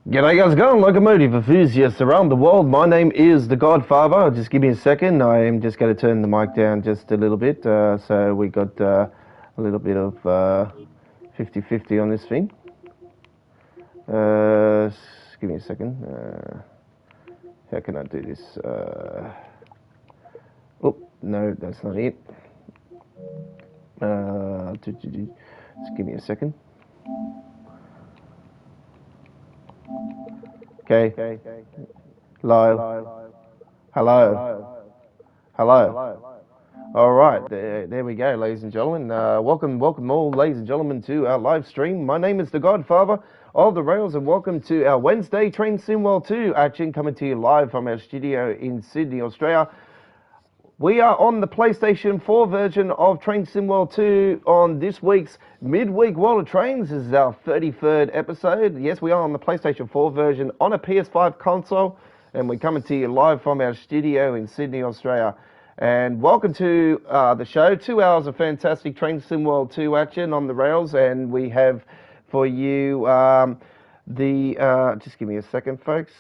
G'day guys, going Locomotive Enthusiast around the world. My name is The Godfather. Just give me a second. I am just going to turn the mic down just a little bit. So we got a little bit of 50-50 on this thing. Just give me a second. How can I do this? Oh, no, that's not it. Just give me a second. Okay. Live. Hello. All right. There we go, ladies and gentlemen. Welcome all, ladies and gentlemen, to our live stream. My name is The Godfather of the Rails, and welcome to our Wednesday Train Sim World 2 action, coming to you live from our studio in Sydney, Australia. We are on the PlayStation 4 version of Train Sim World 2 on this week's Midweek World of Trains. This is our 33rd episode. Yes, we are on the PlayStation 4 version on a PS5 console, and we're coming to you live from our studio in Sydney, Australia. And welcome to the show. 2 hours of fantastic Train Sim World 2 action on the rails, and we have for you just give me a second, folks.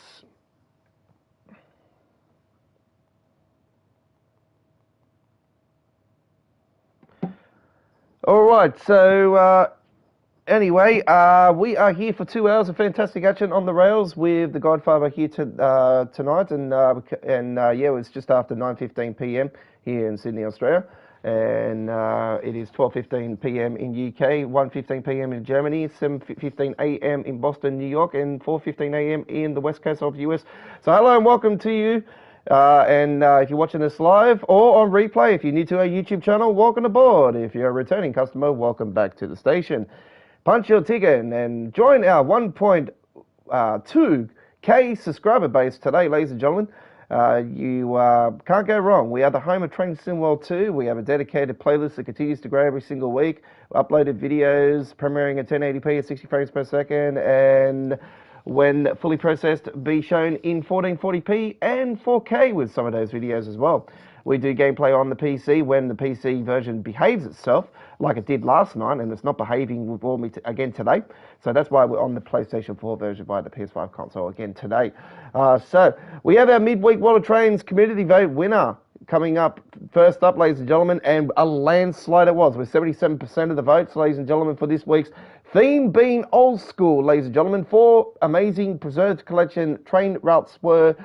All right, so anyway, we are here for 2 hours of fantastic action on the rails with The Godfather here tonight, and yeah, it's just after 9:15 p.m. here in Sydney, Australia, and it is 12:15 p.m. in UK, 1:15 p.m. in Germany, 7:15 a.m. in Boston, New York, and 4:15 a.m. in the west coast of the US. So hello and welcome to you. If you're watching this live or on replay, if you're new to our YouTube channel, welcome aboard. If you're a returning customer, welcome back to the station. Punch your ticket and join our 1.2K subscriber base today, ladies and gentlemen. You can't go wrong. We are the home of Train Sim World 2. We have a dedicated playlist that continues to grow every single week. Uploaded videos premiering at 1080p at 60 frames per second, and when fully processed, be shown in 1440p and 4K with some of those videos as well. We do gameplay on the PC when the PC version behaves itself like it did last night, and it's not behaving for me again today. So that's why we're on the PlayStation 4 version via the PS5 console again today. So we have our Midweek World of Trains community vote winner coming up first up, ladies and gentlemen, and a landslide it was with 77% of the votes, ladies and gentlemen, for this week's theme being old school, ladies and gentlemen. 4 amazing preserved collection train routes were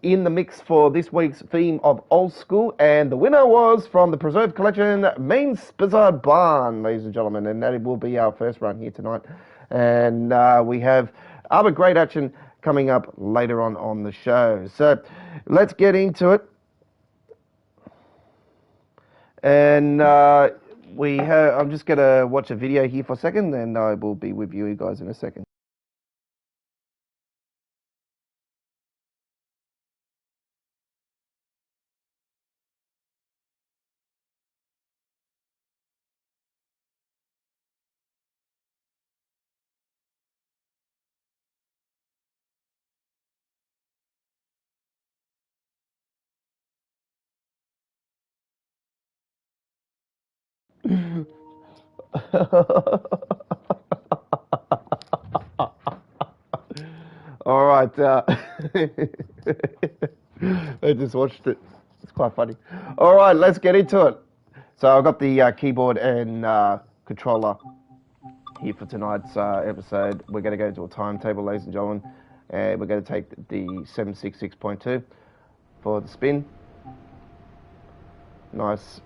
in the mix for this week's theme of old school, and the winner was from the preserved collection Main-Spessart Bahn, ladies and gentlemen, and that will be our first run here tonight. And we have other great action coming up later on the show. So let's get into it. And I'm just going to watch a video here for a second, and I will be with you guys in a second. All right, I just watched it. It's quite funny. All right, let's get into it. So I've got the keyboard and controller here for tonight's episode. We're going to go into a timetable, ladies and gentlemen, and we're going to take the 766.2 for the spin. Nice.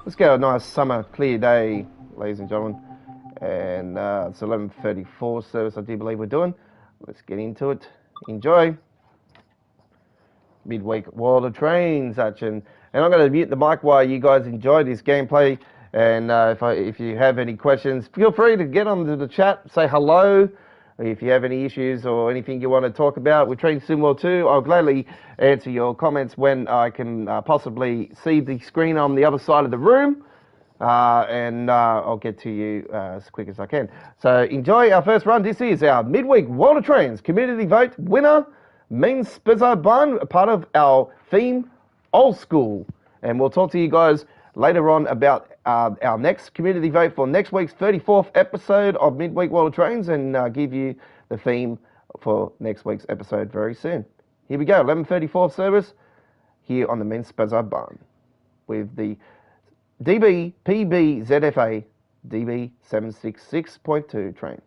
Let's get a nice summer clear day, ladies and gentlemen, and it's 11:34 service I do believe we're doing. Let's get into it. Enjoy. Midweek World of Trains action. And I'm going to mute the mic while you guys enjoy this gameplay. And if you have any questions, feel free to get onto the chat, say hello. If you have any issues or anything you want to talk about with Train Sim World 2, I'll gladly answer your comments when I can possibly see the screen on the other side of the room. And I'll get to you as quick as I can. So enjoy our first run. This is our Midweek World of Trains community vote winner, Main-Spessart Bahn, a part of our theme, old school. And we'll talk to you guys later on about our next community vote for next week's 34th episode of Midweek World of Trains and give you the theme for next week's episode very soon. Here we go, 11:34 service here on the Main-Spessart Bahn with the DB PB ZFA DB 766.2 train.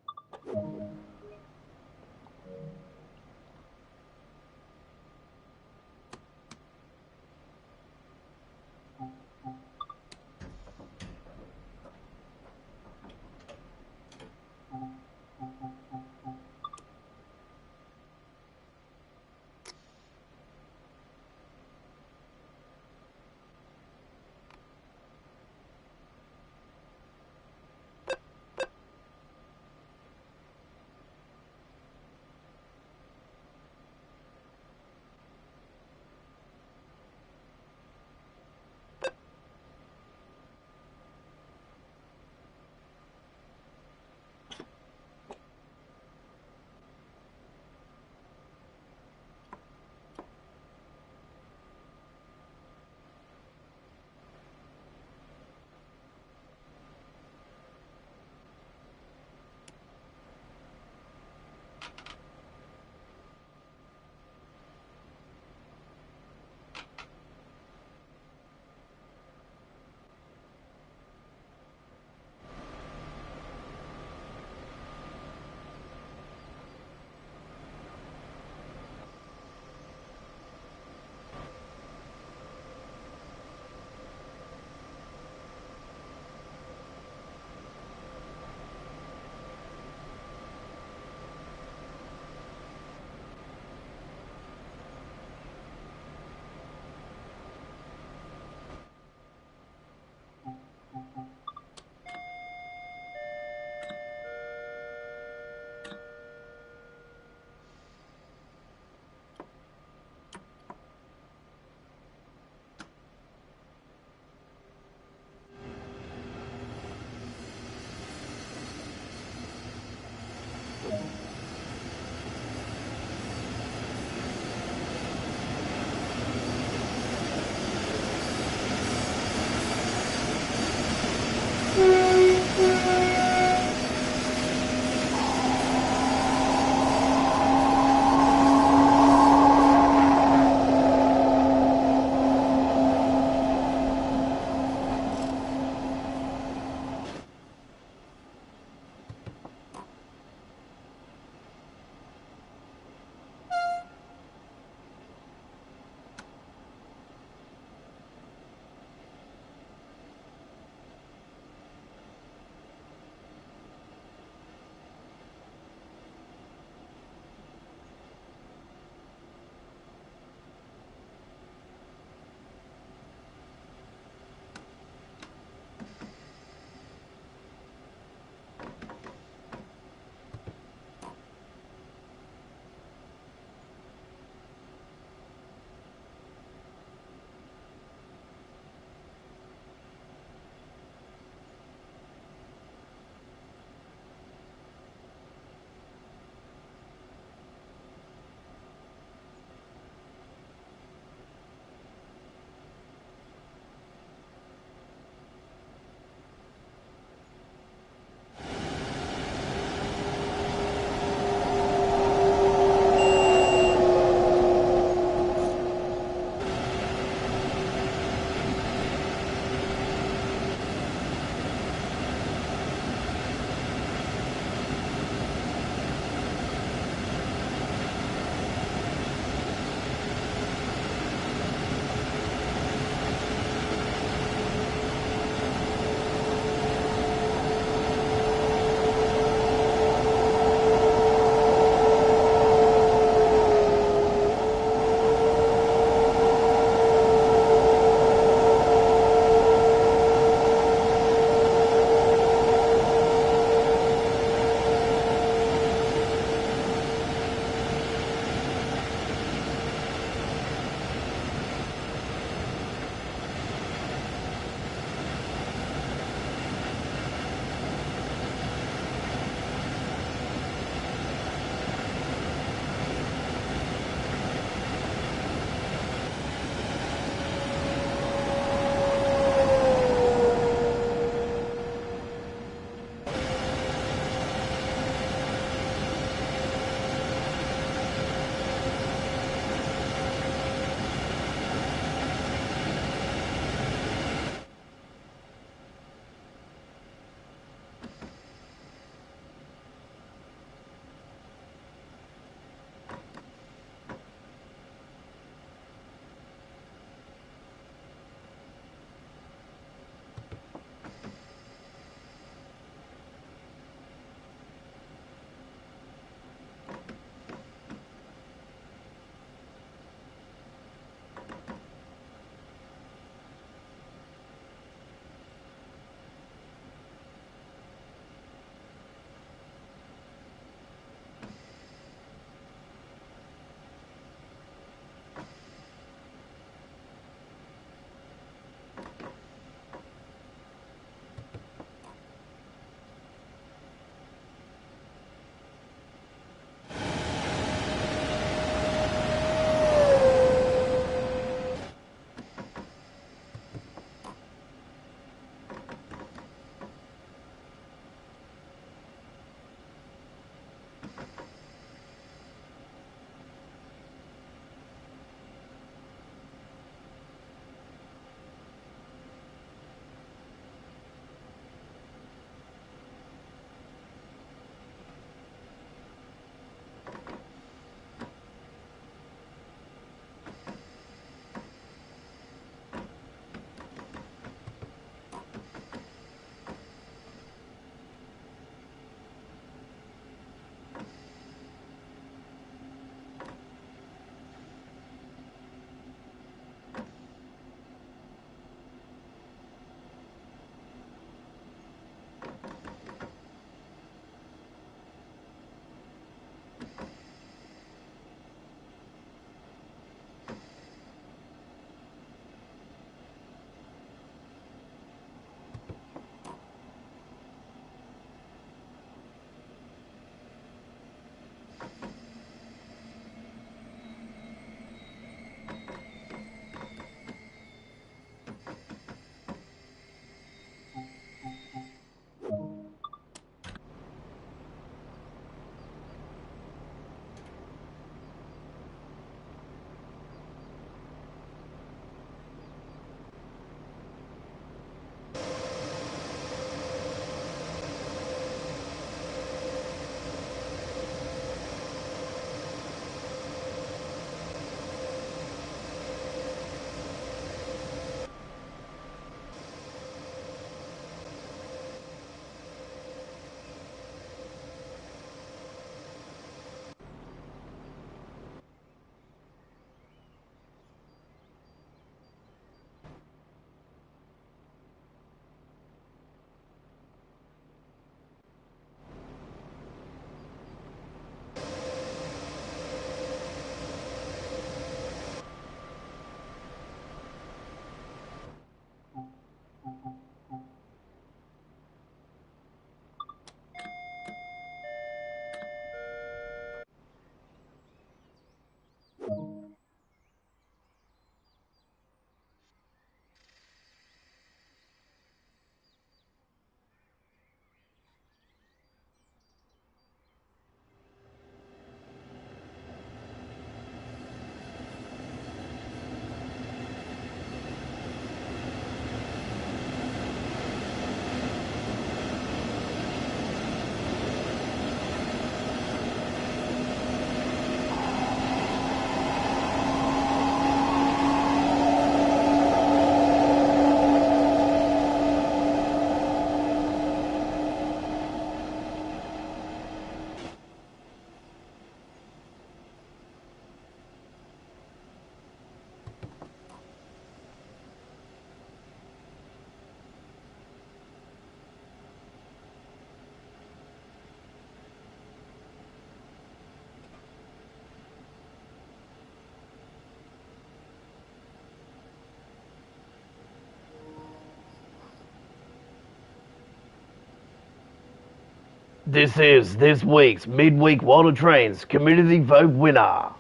This is this week's Midweek World of Trains Community Vote winner.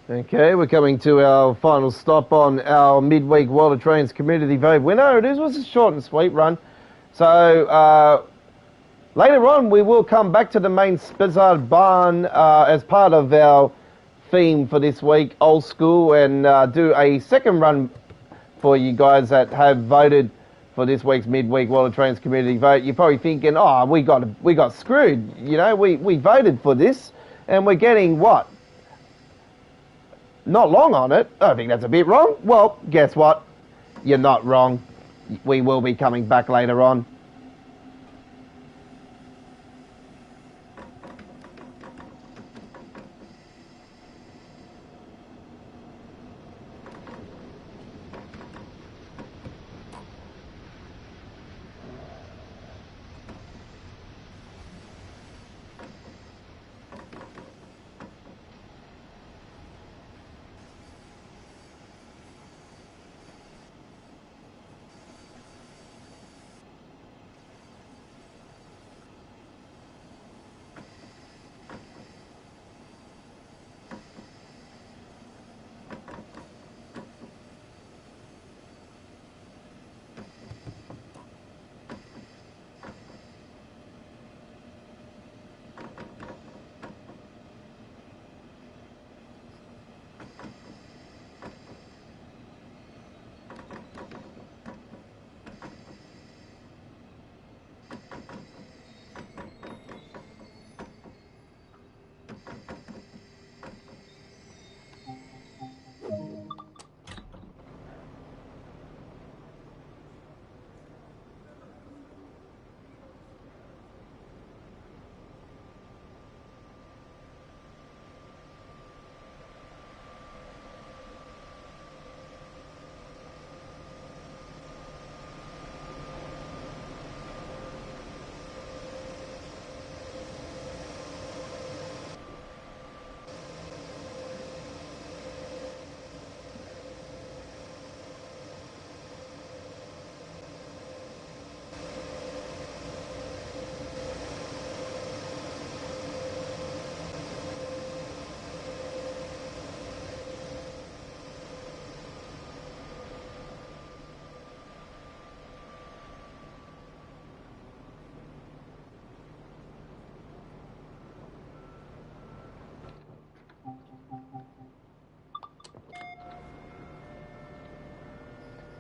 Okay, we're coming to our final stop on our midweek World of Trains community vote winner. It was a short and sweet run. So later on, we will come back to the Main-Spessart Bahn as part of our theme for this week, old school, and do a second run for you guys that have voted for this week's midweek World of Trains community vote. You're probably thinking, oh, we got screwed. You know, we voted for this, and we're getting what? Not long on it. I think that's a bit wrong. Well, guess what? You're not wrong. We will be coming back later on.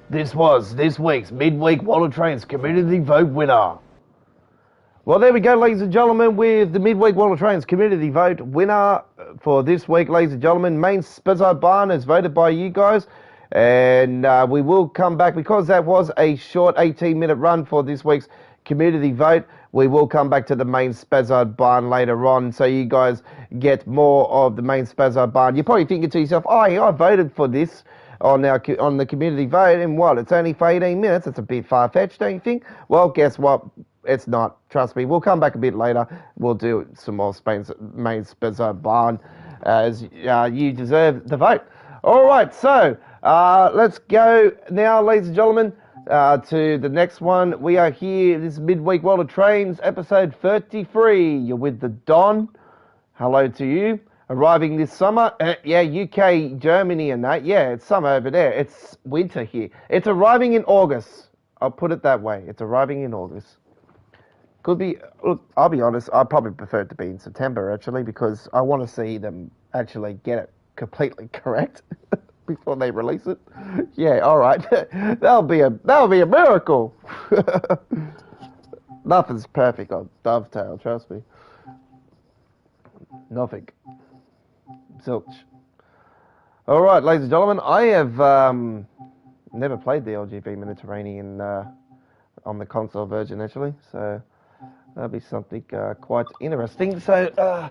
This was this week's midweek World of Trains community vote winner. Well, there we go, ladies and gentlemen, with the midweek World of Trains community vote winner for this week, ladies and gentlemen. Main-Spessart Bahn is voted by you guys. And we will come back, because that was a short 18-minute run for this week's community vote. We will come back to the Main-Spessart Bahn later on, so you guys get more of the Main-Spessart Bahn. You're probably thinking to yourself, oh, yeah, I voted for this on the community vote, and what? It's only for 18 minutes. It's a bit far-fetched, don't you think? Well, guess what? It's not. Trust me. We'll come back a bit later. We'll do some more Main-Spessart Bahn, as you deserve the vote. All right, so let's go now, ladies and gentlemen, to the next one. We are here. This is Midweek World of Trains, episode 33. You're with the Don. Hello to you. Arriving this summer. Yeah, UK, Germany and that. Yeah, it's summer over there. It's winter here. It's arriving in August. I'll put it that way. It's arriving in August. Could be, look, I'll be honest, I probably prefer it to be in September, actually, because I want to see them actually get it completely correct before they release it. Yeah, all right. That'll be a miracle. Nothing's perfect on Dovetail, trust me. Nothing. Zilch. All right, ladies and gentlemen, I have never played the LGV Mediterranean on the console version, actually, so that'll be something quite interesting. So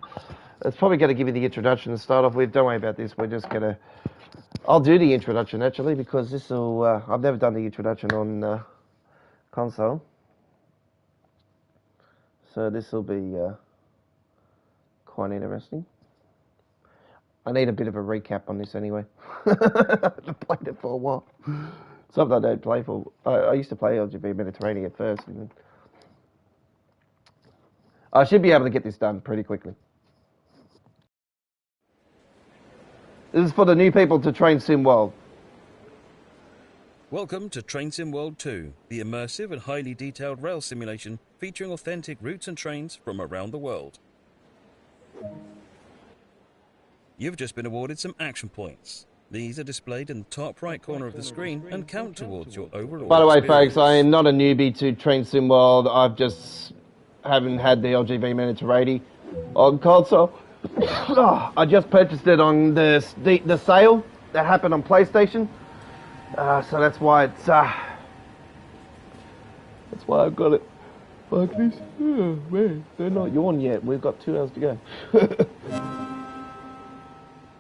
it's probably going to give you the introduction to start off with. Don't worry about this. We're just going to... I'll do the introduction, actually, because this will... I've never done the introduction on console. So this will be quite interesting. I need a bit of a recap on this anyway. I've played it for a while. Something I don't play for. I used to play LGV Mediterranean at first. And then I should be able to get this done pretty quickly. This is for the new people to Train Sim World. Welcome to Train Sim World 2, the immersive and highly detailed rail simulation featuring authentic routes and trains from around the world. You've just been awarded some action points. These are displayed in the top right corner of the screen and count towards your overall By the way, experience. folks, I am not a newbie to Train Sim World. I've just haven't had the LGV Mediterranean on console. I just purchased it on the sale that happened on PlayStation. So that's why it's that's why I've got it like this. Oh, man, they're not yawn yet. We've got 2 hours to go.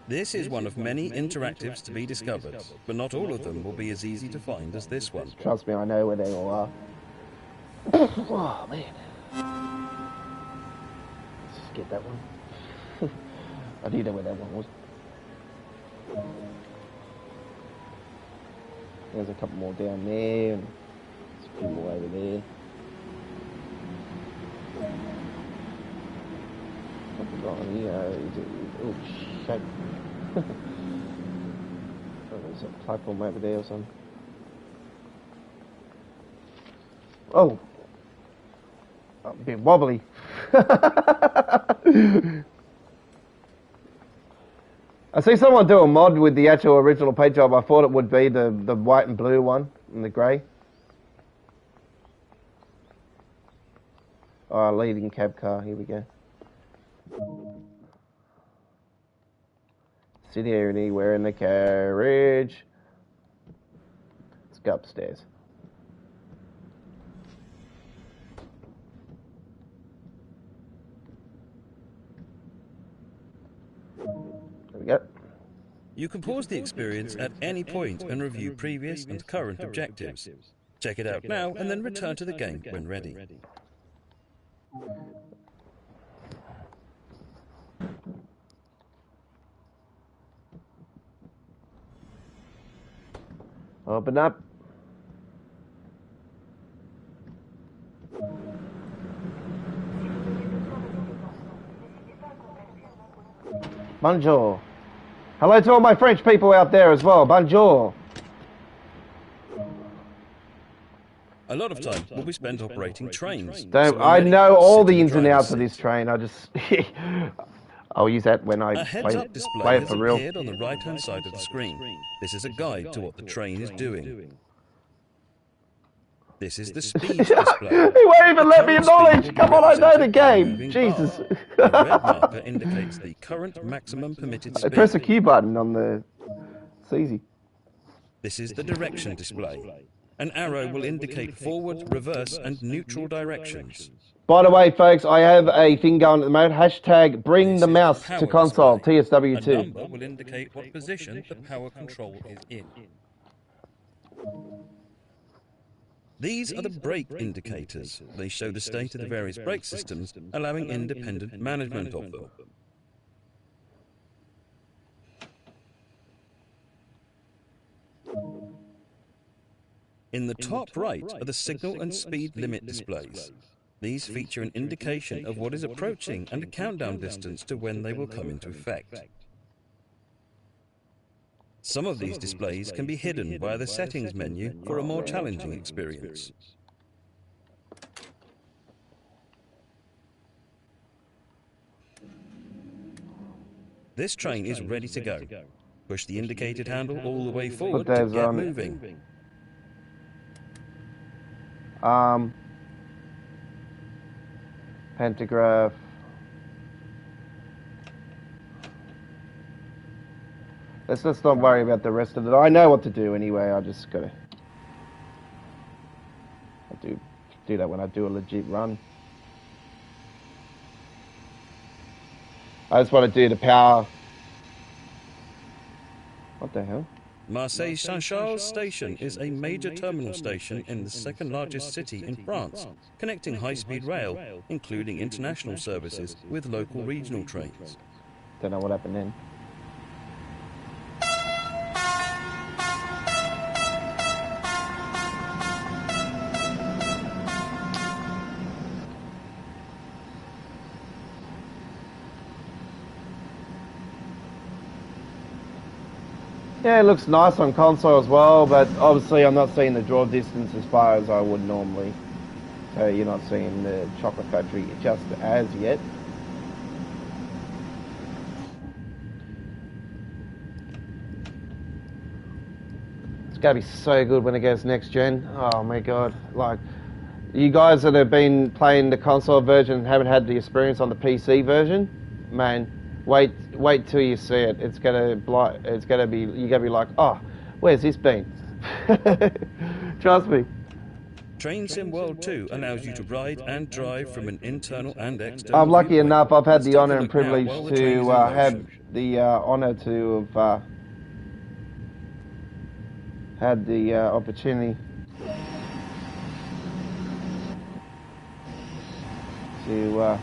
This is one of many interactives to be discovered, but not all of them will be as easy to find as this one. Trust me, I know where they all are. Oh man, let's just get that one. I do know where that one was. There's a couple more down there, and there's a few more over there. What's it on here? Oh, shit. Oh, there's a platform over there or something. Oh, a bit wobbly. I see someone do a mod with the actual original paint job. I thought it would be the white and blue one and the grey. Oh, leading cab car. Here we go. Sit here anywhere in the carriage. Let's go upstairs. There we go. You can pause the experience at any point and review previous and current objectives. Check it out now and then return to the game when ready. Open up. Bonjour. Hello to all my French people out there as well. Bonjour. A lot of time will be spent operating trains. I know all the ins and outs of this train. I just... I'll use that when I A heads-up display play it has for real. appeared on the right-hand side of the screen. This is a guide to what the train is doing. This is the speed display. He won't even let me acknowledge. Come on, I know the game. Jesus. The red marker indicates the current maximum permitted I speed. press the Q button on the... It's easy. This is the direction display. An arrow will indicate forward, reverse, and neutral directions. By the way, folks, I have a thing going at the moment. Hashtag bring the mouse to console, TSW2. A number will indicate what position the power control is in. These are the brake indicators. They show the state of the various brake systems, allowing independent management of them. In the top right are the signal and speed limit displays. These feature an indication of what is approaching and a countdown distance to when they will come into effect. Some of these displays can be hidden via the settings menu for a more challenging experience. This train is ready to go. Push the indicated handle all the way forward to get moving. Pantograph. Let's not worry about the rest of it. I know what to do anyway. I just gotta. I do that when I do a legit run. I just want to do the power. What the hell? Marseille Saint-Charles station is a major terminal station in the second largest city in France, connecting high-speed rail, including international services, with local regional trains. Don't know what happened then. Yeah, it looks nice on console as well, but obviously I'm not seeing the draw distance as far as I would normally. So you're not seeing the chocolate factory just as yet. It's gonna be so good when it goes next gen. Oh my god. Like, you guys that have been playing the console version and haven't had the experience on the PC version, man, wait till you see it. It's gonna be, you're gonna be like, oh, where's this been? Trust me. Train Sim World 2 allows you to ride and drive from an internal and external I'm lucky viewpoint. enough, I've had Let's the take a honour and look now privilege while the train is to in have motion. the honour to have had the opportunity to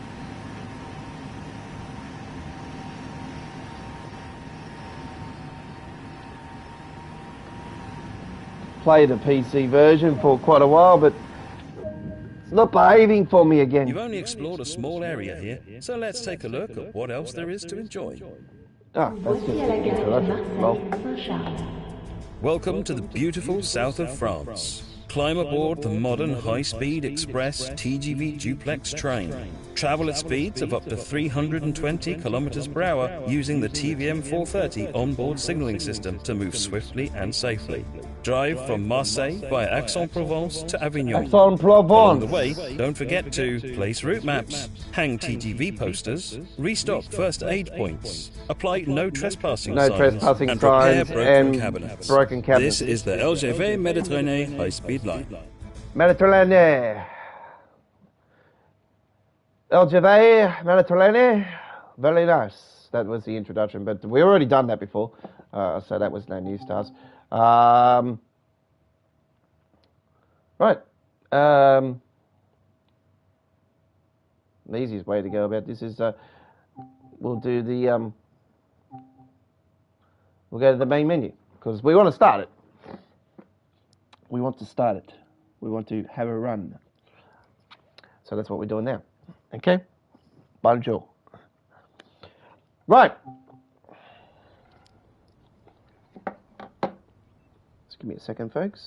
play the PC version for quite a while, but it's not behaving for me again. You've only explored a small area here, so let's take a look at what else there is to enjoy. Ah, that's just the introduction. Well, Welcome to the beautiful south of France. Climb aboard the modern high-speed express TGV duplex train. Travel at speeds of up to 320 kilometers per hour using the TVM 430 onboard signaling system to move swiftly and safely. Drive from Marseille via Aix-en-Provence to Avignon. Aix-en-Provence. Along the way, don't forget to place route maps, hang TGV posters, restock first aid points, apply no trespassing No signs, trespassing and repair signs broken and cabinets. broken cabinets. This is the LGV Méditerranée high-speed line. Méditerranée. LGV, Méditerranée. Very nice. That was the introduction, but we already done that before, so that was no news to us. Right. The easiest way to go about this is we'll do the we'll go to the main menu because we want to start it. We want to start it. We want to have a run. So that's what we're doing now. Okay? Bonjour. Right. Just give me a second, folks.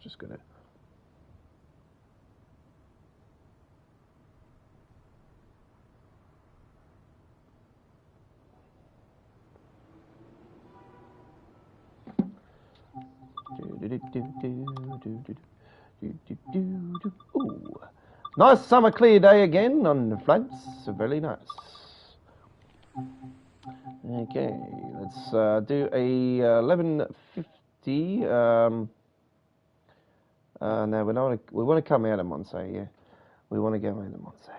Just gonna. Ooh. Nice summer clear day again on the flights. Very nice. Okay, let's do a 11:50. No, we want to come out of Montsay. Yeah, we want to go into Montsay.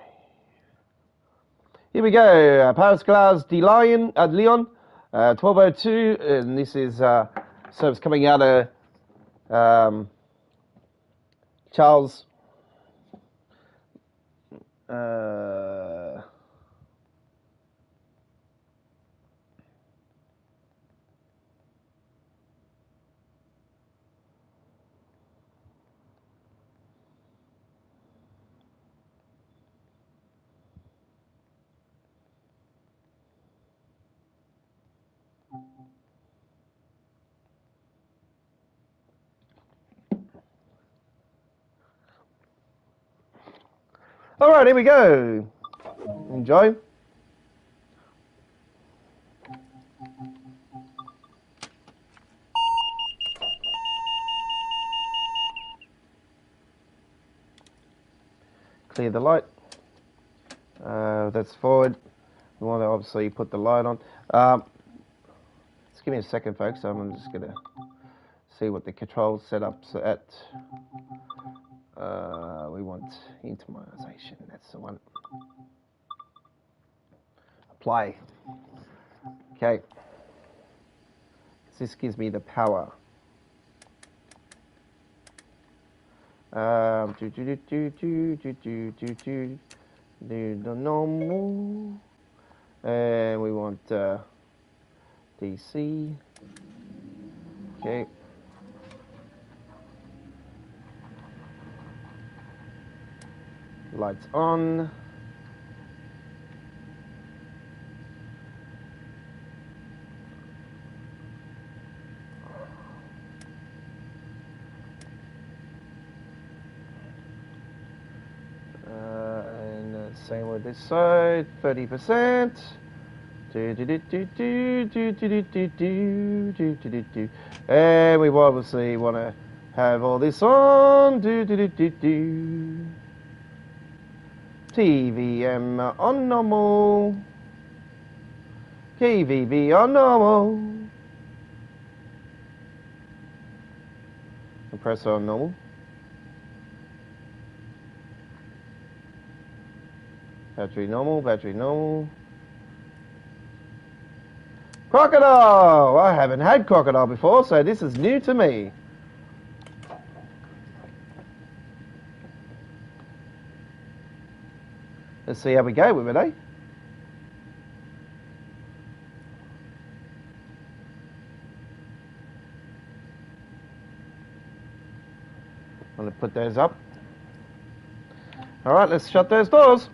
Here we go. Paris Glass de Lyon, 12:02, and this is service coming out of Charles. All right, here we go. Enjoy. Clear the light. That's forward. We want to obviously put the light on. Just give me a second, folks. I'm just going to see what the control setup's at. We want intimization. That's the one. Apply. Okay. This gives me the power. Do the normal, and we want DC. Okay. Lights on. same with this side, 30%. And we obviously want to have all this on. TVM on normal. KVV on normal. Compressor on normal. Battery normal, battery normal. Crocodile! I haven't had crocodile before, so this is new to me. Let's see how we go with it, eh? I'm going to put those up. Alright, let's shut those doors.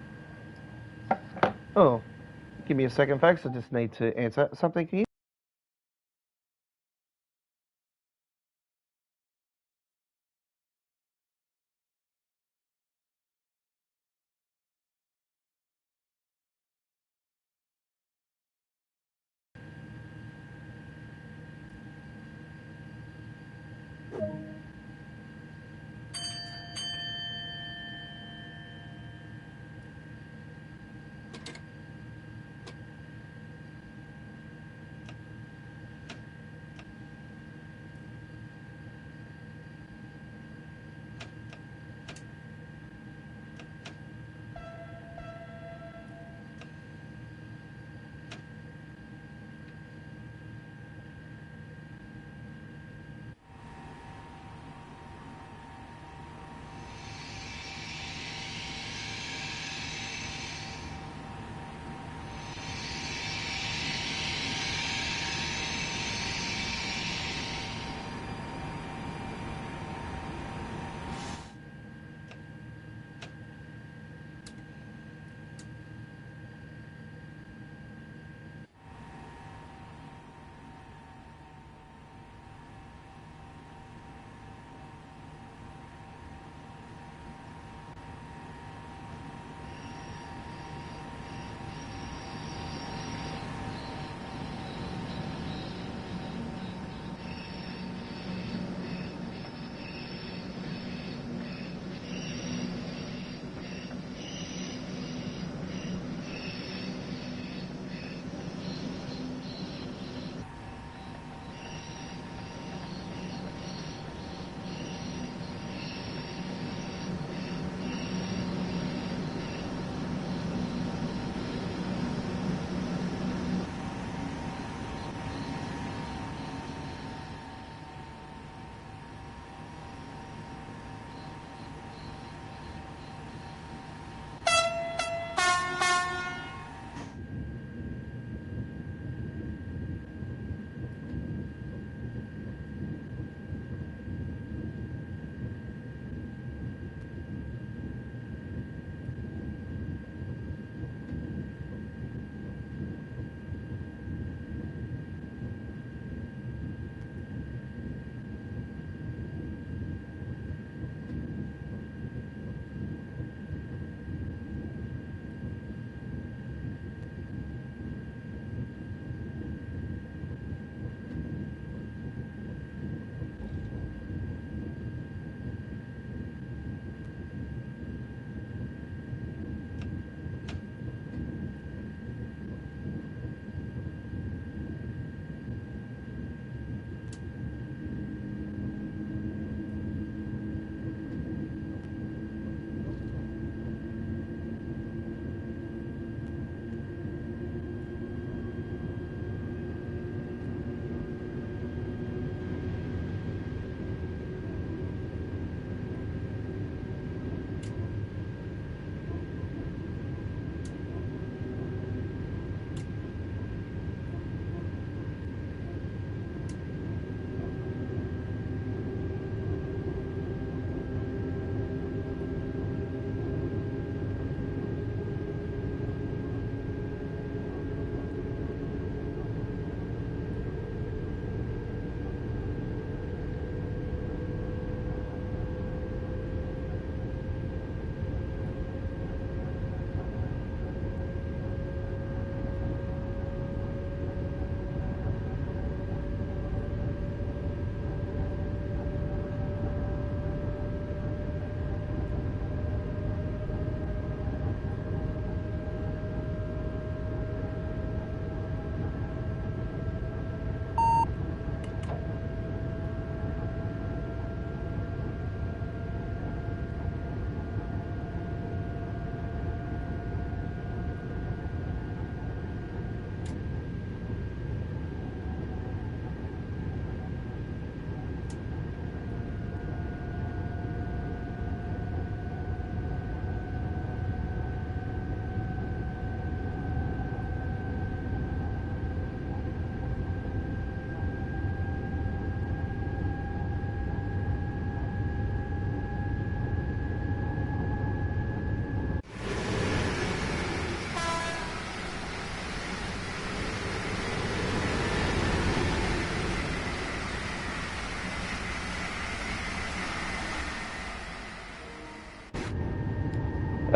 Oh, give me a second, folks. I just need to answer something here.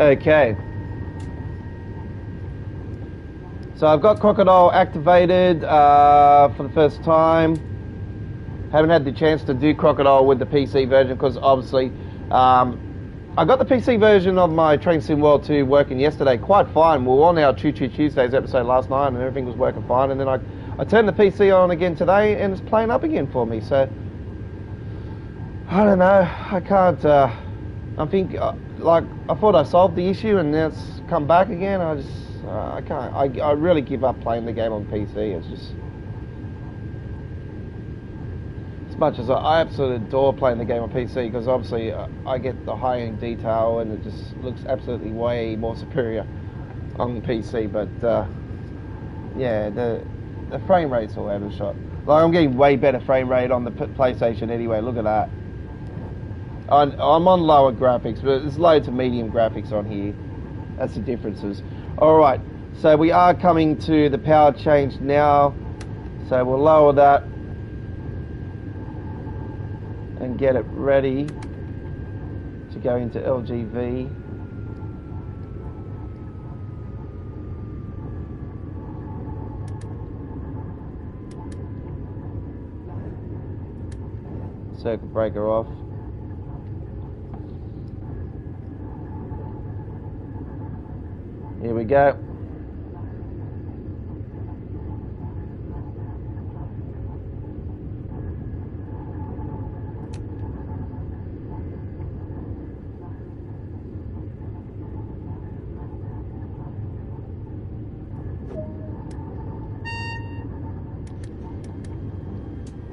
Okay. So I've got Crocodile activated for the first time. Haven't had the chance to do Crocodile with the PC version because obviously I got the PC version of my Train Sim World 2 working yesterday quite fine. We were on our Choo Choo Tuesdays episode last night and everything was working fine, and then I turned the PC on again today and it's playing up again for me. So I don't know, I can't, I think, like, I thought I solved the issue and now it's come back again. I can't, I really give up playing the game on PC. It's just, as much as I absolutely adore playing the game on PC, because obviously I get the high-end detail and it just looks absolutely way more superior on PC, but yeah, the frame rate's all over the shot. Like, I'm getting way better frame rate on the PlayStation anyway, look at that. I'm on lower graphics, but there's low to medium graphics on here. That's the differences. Alright, so we are coming to the power change now. So we'll lower that and get it ready to go into LGV. Circuit breaker off. Here we go.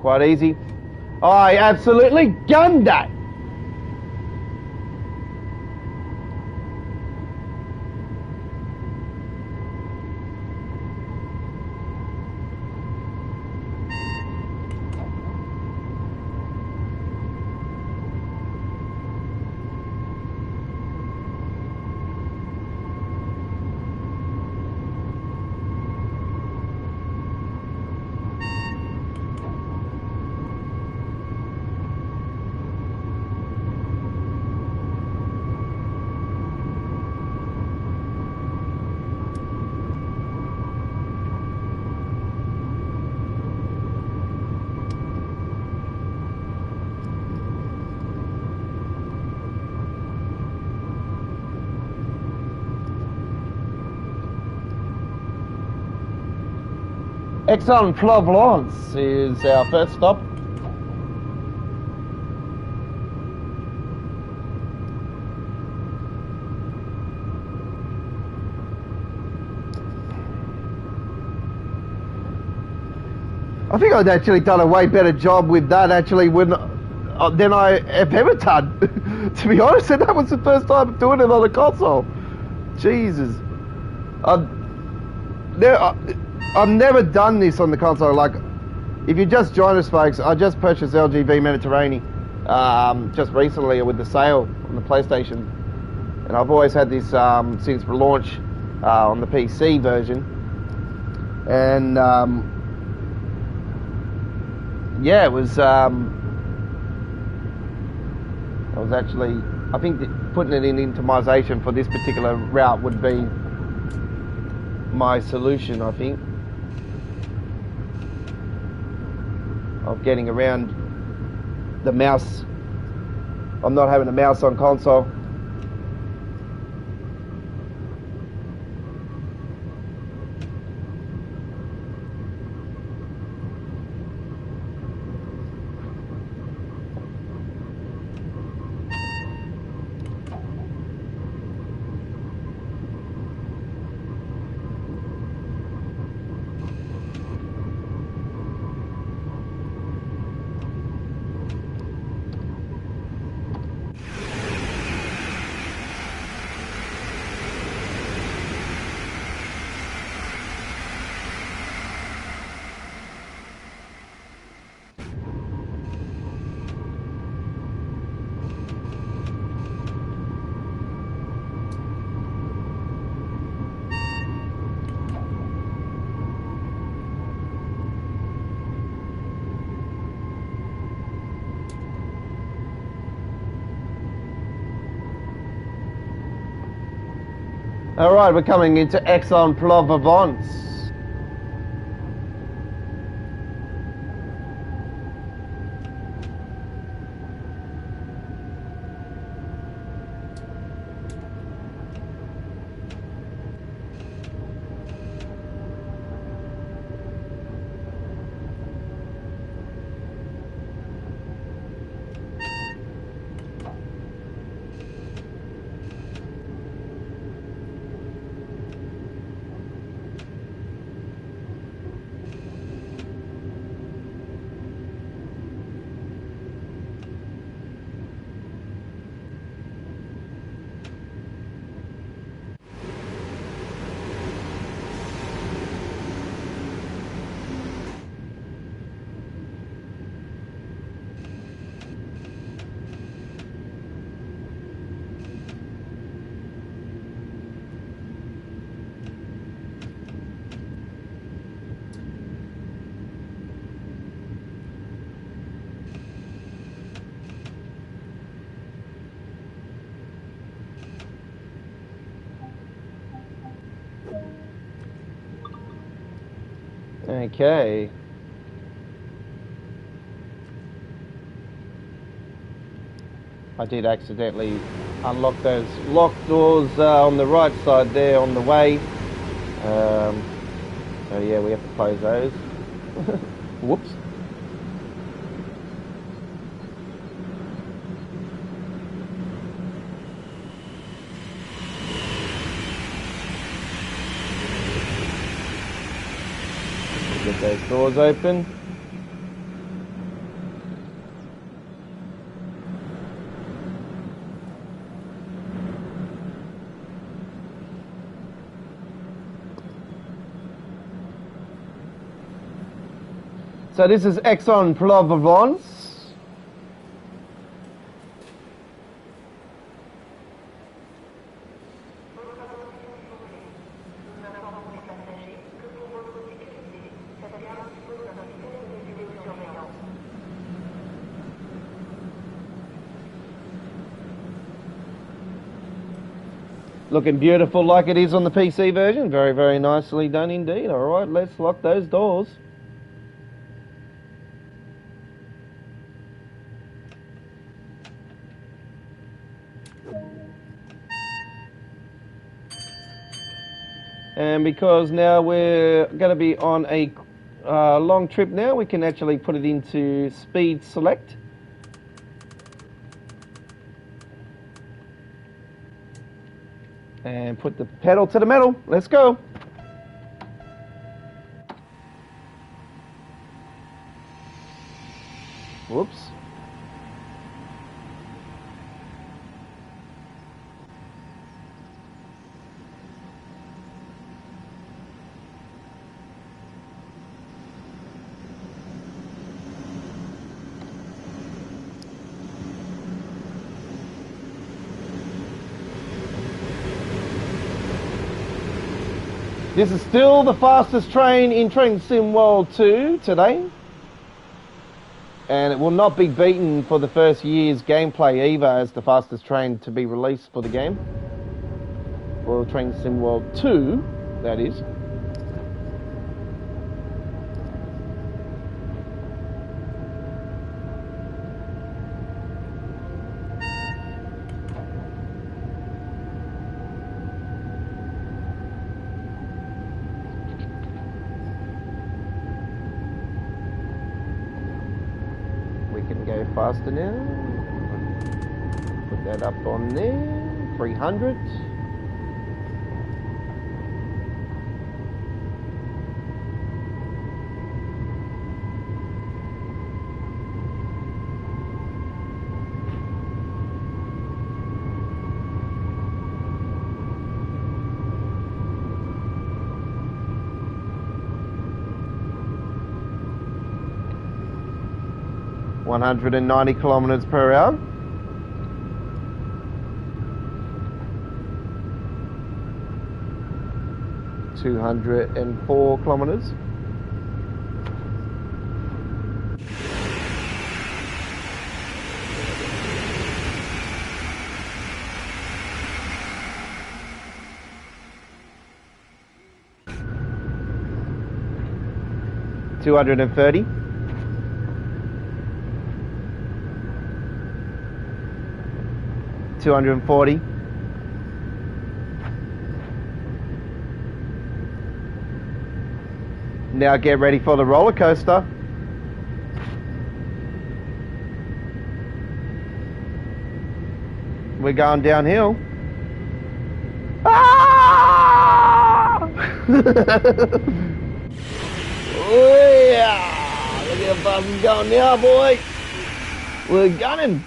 Quite easy. I absolutely gunned that. Aix-en-Provence is our first stop. I think I'd actually done a way better job with that actually than I have ever done. To be honest, and that was the first time doing it on a console. Jesus. I've never done this on the console. Like, if you just joined us, folks, I just purchased LGV Mediterranean just recently with the sale on the PlayStation, and I've always had this since launch on the PC version, and yeah, it was I was actually, I think that putting it in optimization for this particular route would be my solution, I think, of getting around the mouse. I'm not having a mouse on console. All right, we're coming into Aix-en-Provence. Okay. I did accidentally unlock those locked doors on the right side there on the way. So yeah, we have to close those. Whoops. Get those doors open. So this is Aix-en-Provence. Looking beautiful like it is on the PC version. Very, very nicely done indeed. All right, let's lock those doors. And because now we're going to be on a long trip now, we can actually put it into speed select. And put the pedal to the metal. Let's go. Whoops. This is still the fastest train in Train Sim World 2 today. And it will not be beaten for the first year's gameplay either as the fastest train to be released for the game. For Train Sim World 2, that is. Go faster now. Put that up on there. 300. .190 kilometers per hour. .204 kilometers. 230. $240. Now get ready for the roller coaster. We're going downhill. Ah! Oh yeah! Look how fast he's going now, boy. We're gunning.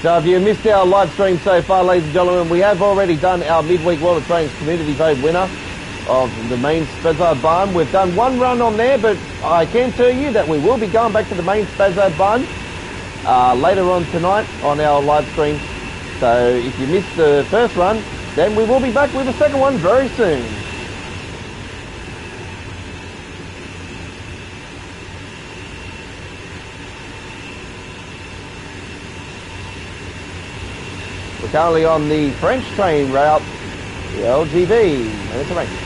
So if you missed our live stream so far, ladies and gentlemen, we have already done our midweek World of Trains community vote winner of the Main-Spessart Bahn. We've done one run on there, but I can tell you that we will be going back to the Main-Spessart Bahn later on tonight on our live stream. So if you missed the first run, then we will be back with the second one very soon. We're currently on the French train route, the LGV, and it's a race.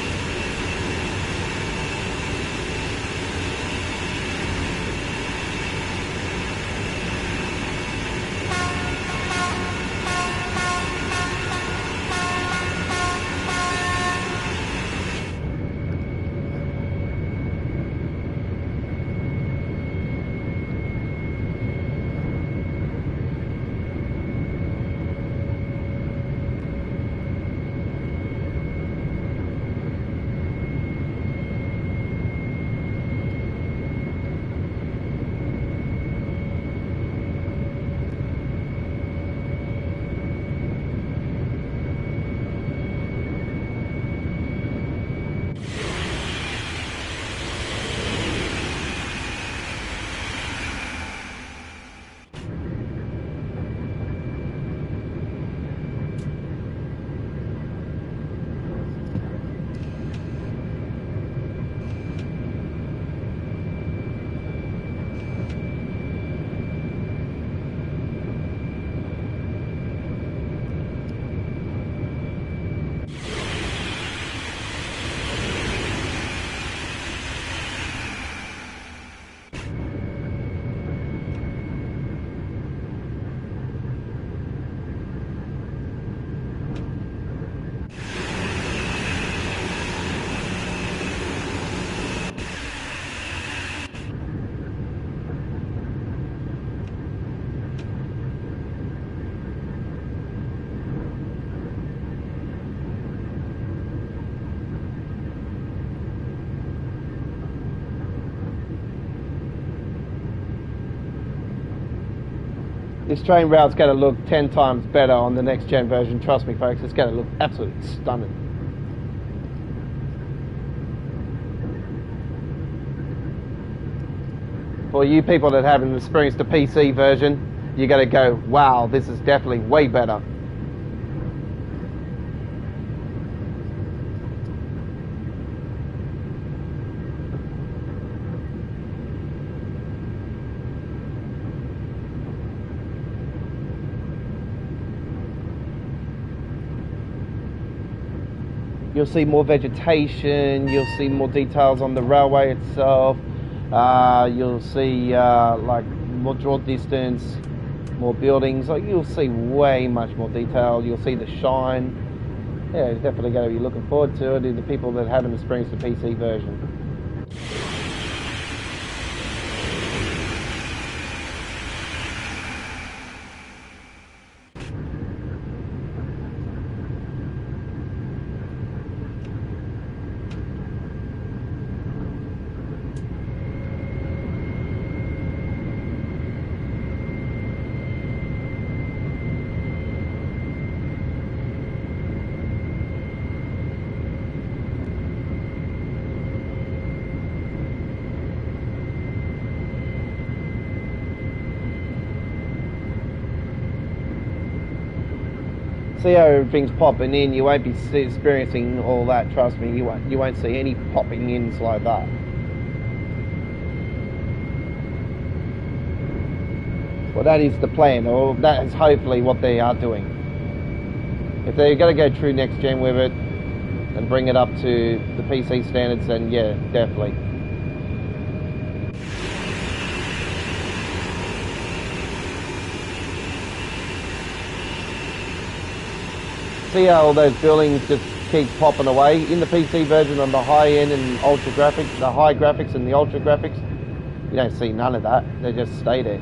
This train route's going to look 10 times better on the next gen version. Trust me, folks, it's going to look absolutely stunning. For you people that haven't experienced the PC version, you're going to go, wow, this is definitely way better. You'll see more vegetation, you'll see more details on the railway itself, you'll see like more draw distance, more buildings, like you'll see way much more detail, you'll see the shine. Yeah, it's definitely going to be looking forward to it, to the people that haven't experienced the PC version. See how everything's popping in. You won't be experiencing all that. Trust me, you won't see any popping ins like that. Well, that is the plan, or that is hopefully what they are doing. If they're going to go true next gen with it and bring it up to the PC standards, then yeah, definitely. See how all those buildings just keep popping away in the PC version on the high end and ultra graphics, the high graphics and the ultra graphics. You don't see none of that. They just stay there.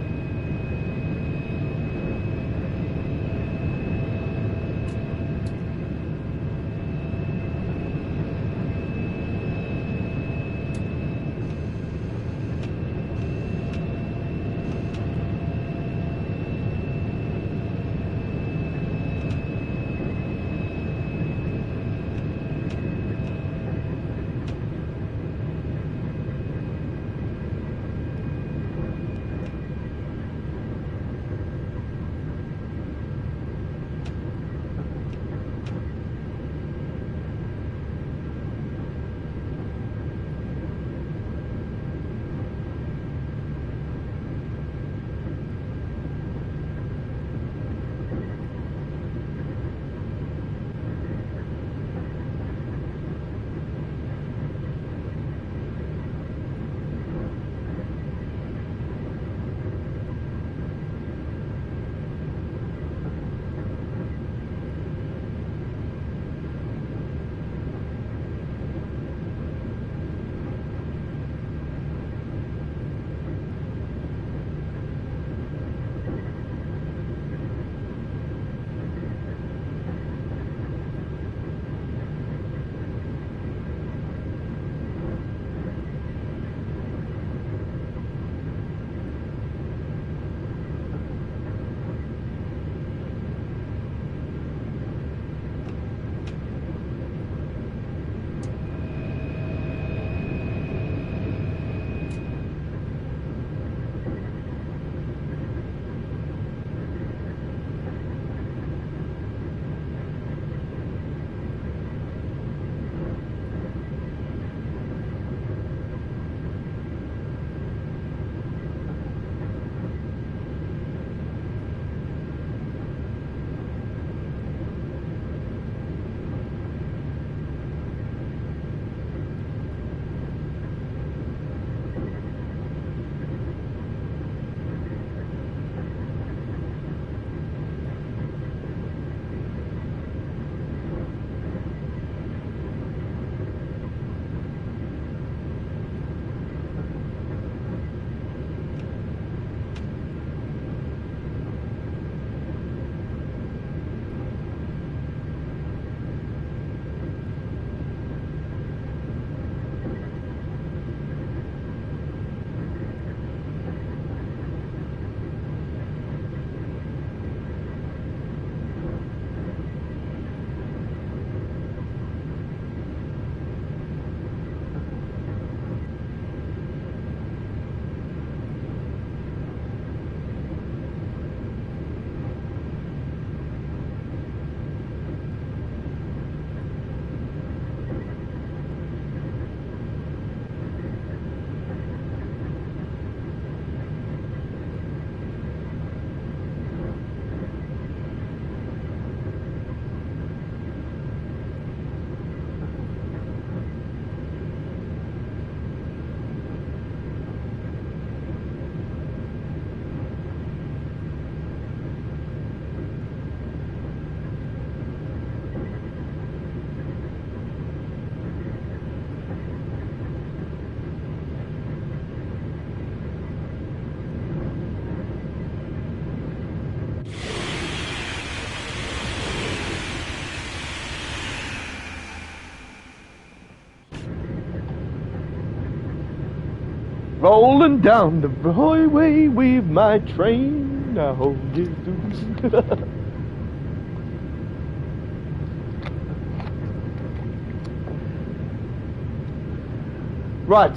Rolling down the highway with my train. I hold you. Right.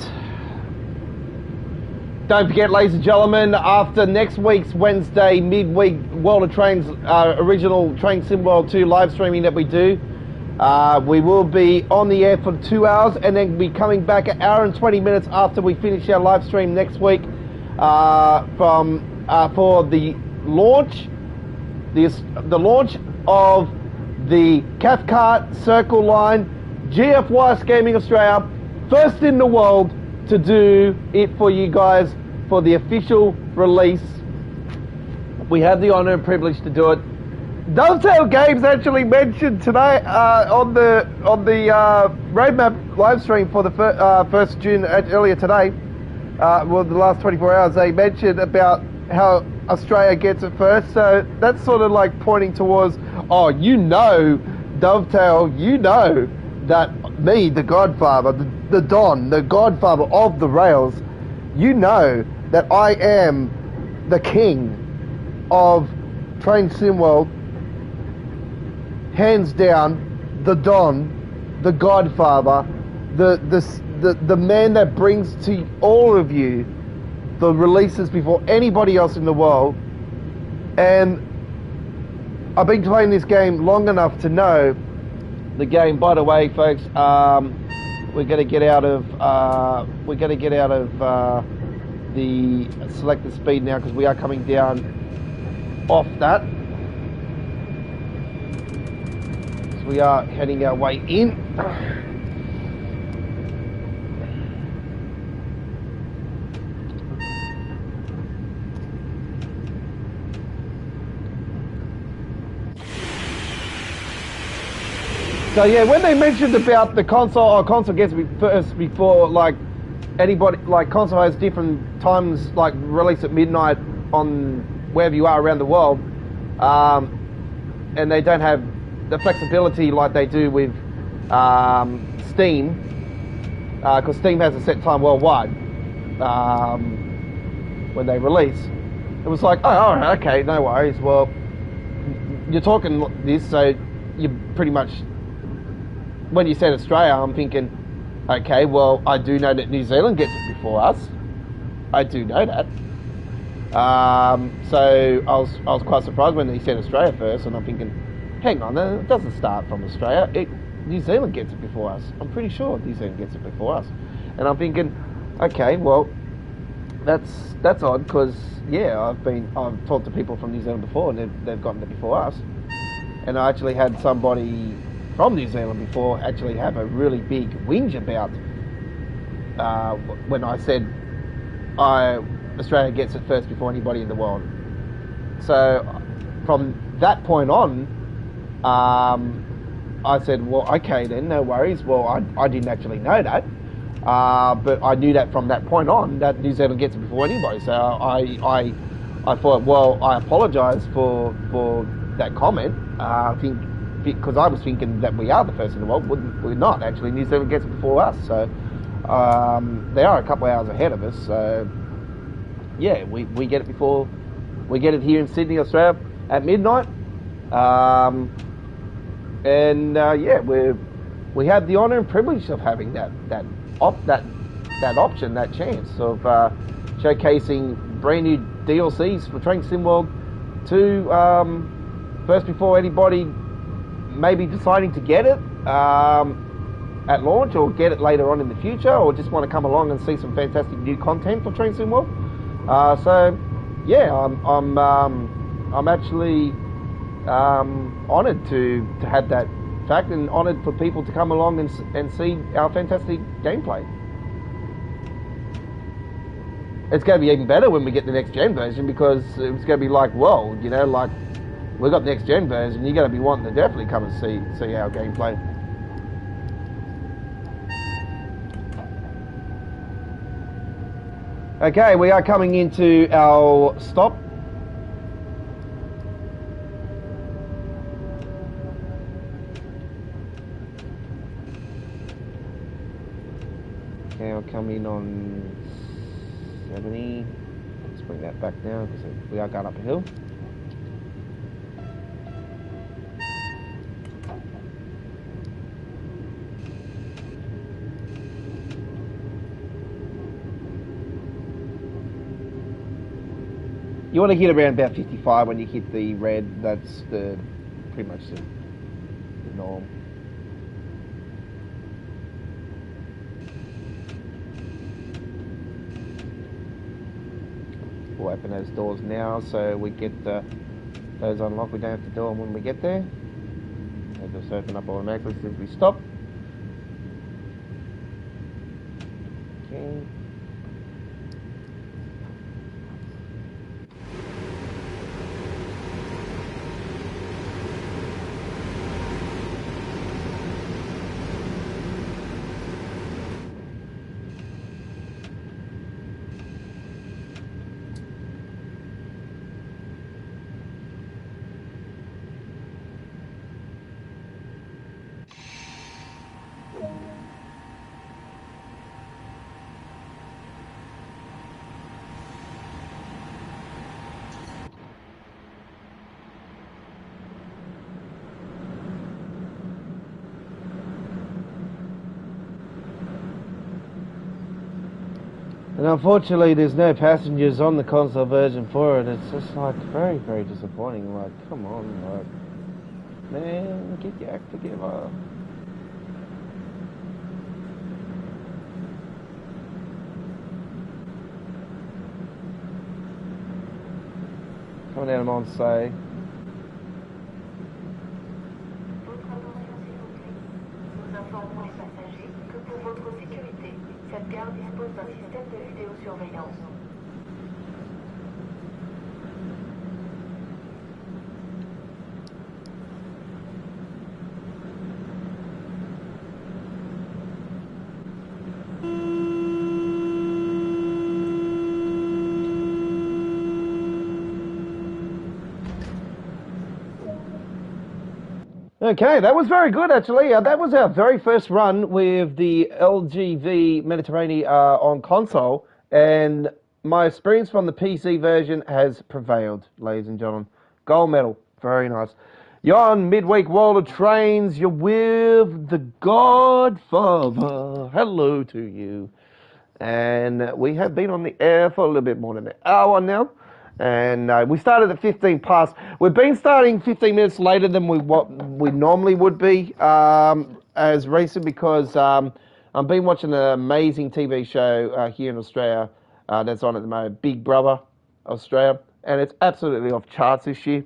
Don't forget, ladies and gentlemen, after next week's Wednesday midweek World of Trains original Train Sim World 2 live streaming that we do, we will be on the air for 2 hours and then be coming back an hour and 20 minutes after we finish our live stream next week for the launch, the launch of the Cathcart Circle Line GFY Gaming Australia, first in the world to do it for you guys for the official release. We have the honour and privilege to do it. Dovetail Games actually mentioned today on the roadmap live stream for the 1st June earlier today, well, the last 24 hours, they mentioned about how Australia gets it first. So that's sort of like pointing towards, oh, you know, Dovetail, you know that me, the Godfather, the Don, the Godfather of the rails, you know that I am the king of Train Sim World, hands down, the Don, the Godfather, the man that brings to all of you the releases before anybody else in the world. And I've been playing this game long enough to know the game. By the way, folks, we're going to get out of the selected speed now because we are coming down off that. So we are heading our way in. So yeah, when they mentioned about the console, console gets it first before like anybody, like console has different times, like release at midnight on wherever you are around the world, and they don't have the flexibility like they do with Steam, because Steam has a set time worldwide when they release. It was like, oh, okay, no worries. Well, you're talking this, so you pretty much. When you said Australia, I'm thinking, okay, well, I do know that New Zealand gets it before us. I do know that. So I was quite surprised when he said Australia first, and I'm thinking, hang on, it doesn't start from Australia. New Zealand gets it before us. I'm pretty sure New Zealand gets it before us. And I'm thinking, okay, well, that's odd because yeah, I've talked to people from New Zealand before, and they've gotten it before us. And I actually had somebody from New Zealand before actually have a really big whinge about when I said Australia gets it first before anybody in the world. So from that point on, I said, well, okay then, no worries. Well, I didn't actually know that, but I knew that from that point on that New Zealand gets it before anybody. So I thought, well, I apologise for that comment. I think. Because I was thinking that we are the first in the world. We're not, actually. New Zealand gets it before us. So they are a couple of hours ahead of us. So yeah, we get it before. We get it here in Sydney, Australia at midnight. Yeah, we have the honour and privilege of having that option, that chance of showcasing brand new DLCs for Train Sim World 2 first before anybody maybe deciding to get it at launch or get it later on in the future, or just want to come along and see some fantastic new content for Train Sim World. So yeah, I'm actually honoured to have that fact, and honoured for people to come along and see our fantastic gameplay. It's going to be even better when we get the next gen version, because it's going to be like, whoa, you know, like, we've got the next gen version, you're going to be wanting to definitely come and see our gameplay. Okay, we are coming into our stop. Okay, I'll come in on 70. Let's bring that back now because we are going up a hill. You want to hit around about 55 when you hit the red. That's the pretty much the norm. We'll open those doors now so we get those unlocked. We don't have to do them when we get there. They'll just open up automatically as soon as we stop. Okay. And unfortunately, there's no passengers on the console version for it. It's just like very, very disappointing. Like, come on, like, man, get your act together. Coming down of Montsay. Cette gare dispose d'un système de vidéosurveillance. Okay, that was very good actually. That was our very first run with the LGV Mediterranean on console, and my experience from the PC version has prevailed, ladies and gentlemen. Gold medal, very nice. You're on Midweek World of Trains, you're with the Godfather. Hello to you. And we have been on the air for a little bit more than an hour now. And we started at 15 past. We've been starting 15 minutes later than what we normally would be as recent because I've been watching an amazing TV show here in Australia that's on at the moment, Big Brother Australia, and it's absolutely off charts this year.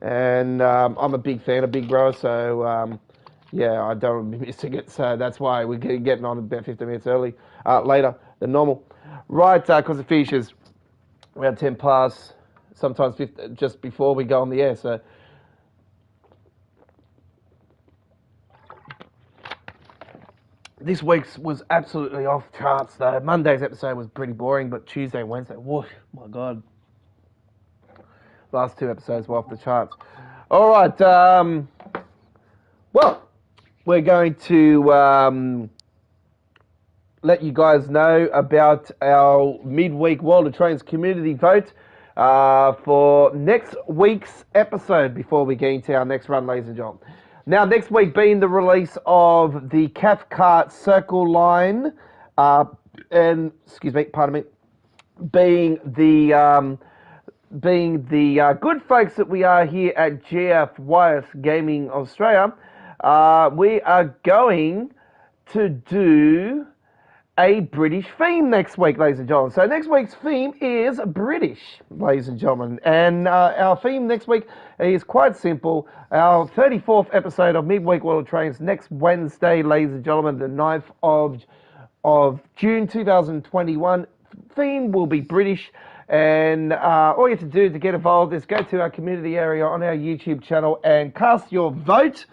And I'm a big fan of Big Brother, so yeah, I don't want to be missing it. So that's why we're getting on about 15 minutes later than normal. Right, because it finishes around 10 past, sometimes 50, just before we go on the air. So this week's was absolutely off charts though. Monday's episode was pretty boring, but Tuesday and Wednesday, whoa, my God. Last two episodes were off the charts. All right, well, we're going to let you guys know about our midweek World of Trains community vote for next week's episode before we get into our next run, ladies and gentlemen. Now, next week being the release of the Cathcart Circle Line, and, excuse me, pardon me, being the good folks that we are here at GF Wireless Gaming Australia, we are going to do a British theme next week, ladies and gentlemen. So next week's theme is British, ladies and gentlemen. And our theme next week is quite simple. Our 34th episode of Midweek World of Trains next Wednesday, ladies and gentlemen, the 9th of June 2021. Theme will be British. And all you have to do to get involved is go to our community area on our YouTube channel and cast your vote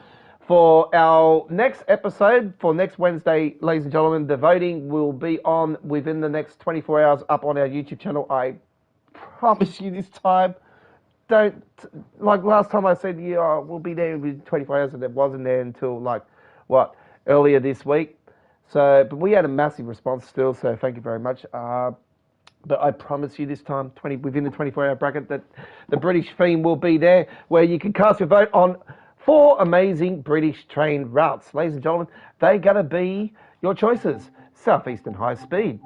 for our next episode for next Wednesday, ladies and gentlemen. The voting will be on within the next 24 hours up on our YouTube channel. I promise you this time. Don't, like last time I said, yeah, we'll be there within 24 hours, and it wasn't there until earlier this week. So, but we had a massive response still, so thank you very much. But I promise you this time, within the 24-hour bracket, that the British theme will be there, where you can cast your vote on 4 amazing British train routes. Ladies and gentlemen, they're going to be your choices. Southeastern High Speed,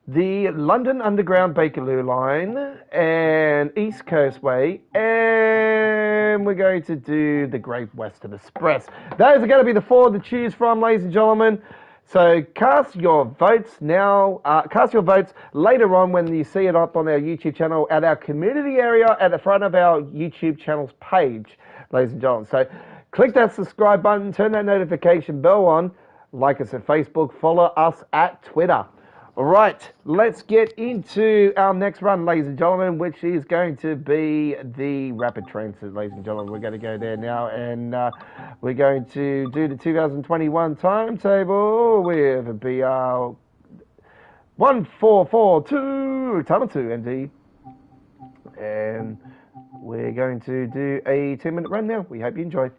the London Underground Bakerloo line and East Coast Way, and we're going to do the Great Western Express. Those are going to be the 4 to choose from, ladies and gentlemen. So cast your votes now. Cast your votes later on when you see it up on our YouTube channel at our community area at the front of our YouTube channel's page, ladies and gentlemen. So click that subscribe button, turn that notification bell on, like us at Facebook, follow us at Twitter. All right, let's get into our next run, ladies and gentlemen, which is going to be the rapid transit, ladies and gentlemen. We're going to go there now, and we're going to do the 2021 timetable with BR 1442, Tunnel 2, ND. And we're going to do a 10-minute run now. We hope you enjoy.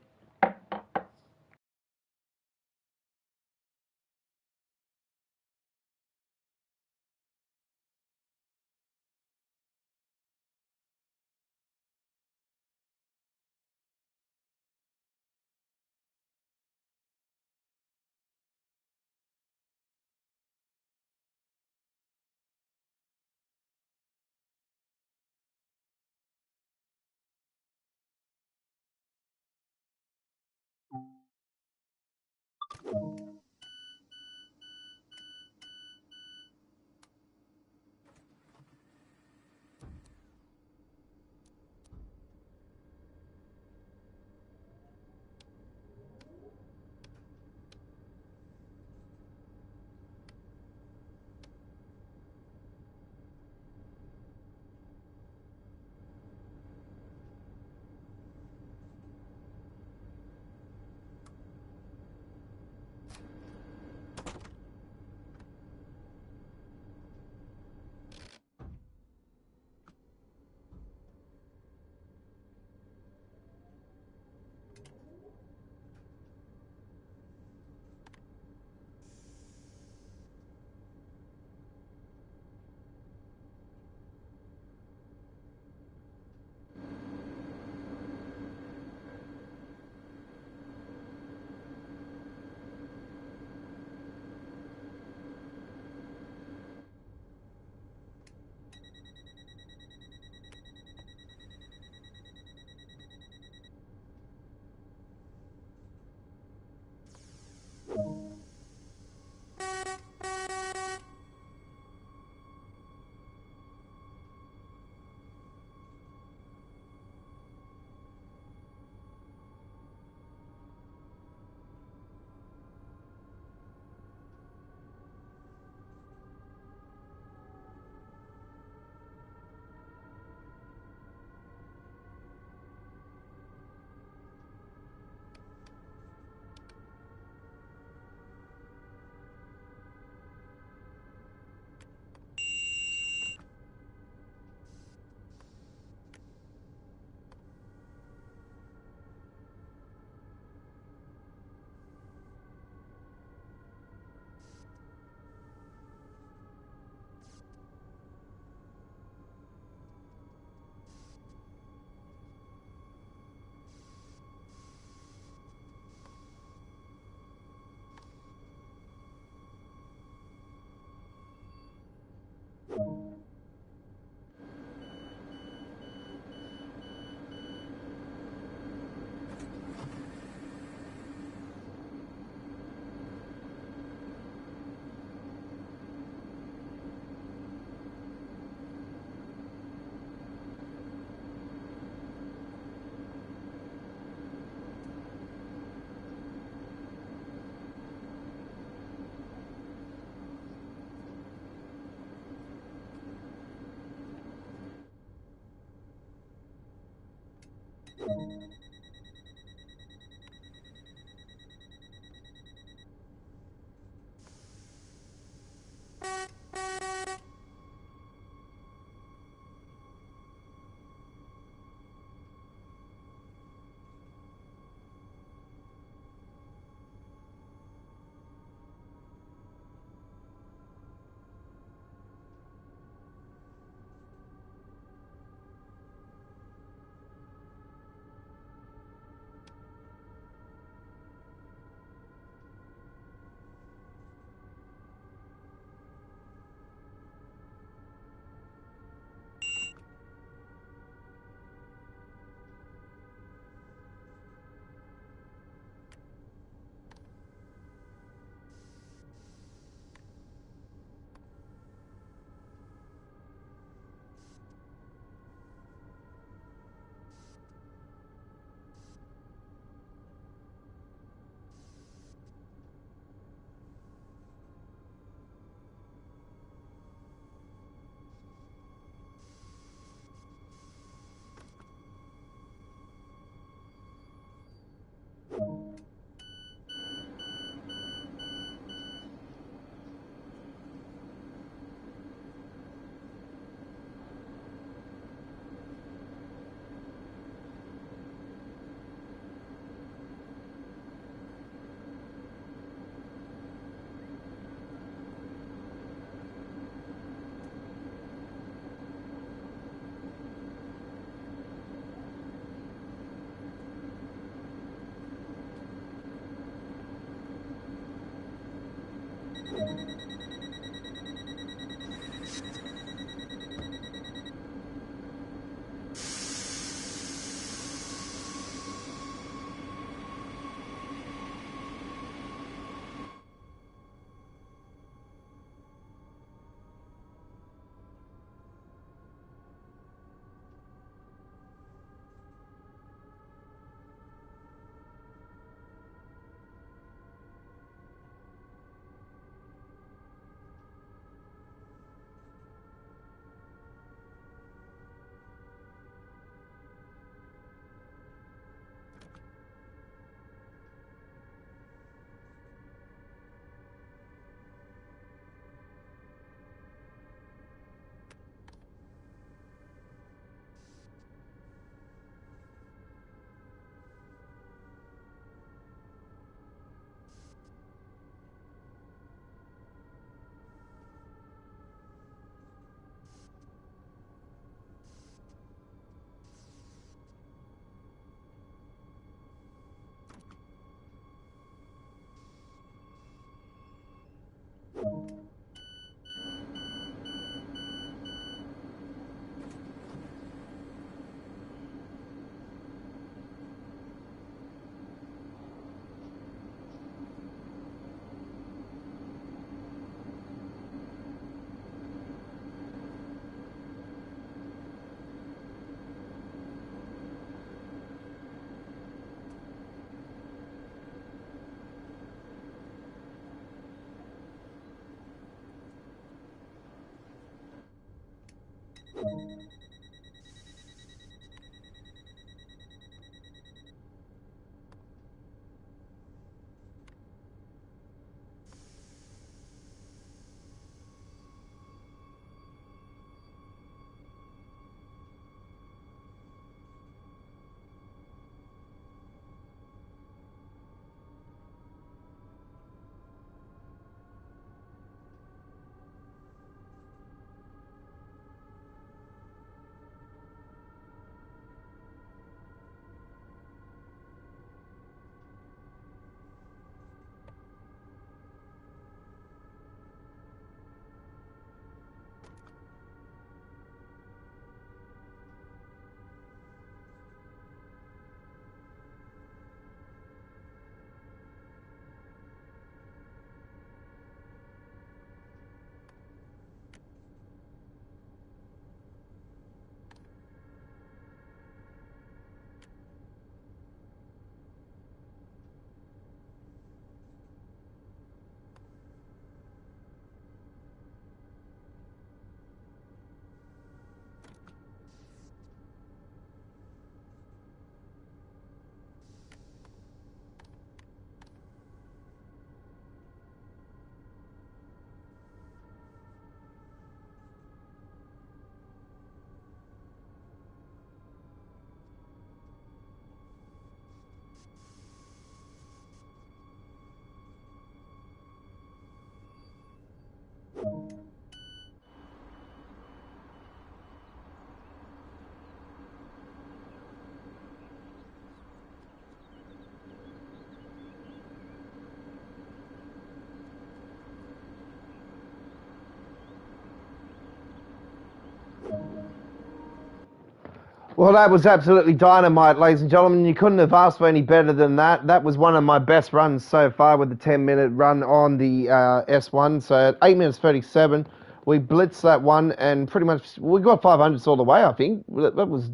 Well, that was absolutely dynamite, ladies and gentlemen. You couldn't have asked for any better than that. That was one of my best runs so far with the 10-minute run on the S1. So at 8 minutes 37, we blitzed that one and pretty much we got 500s all the way, I think. That was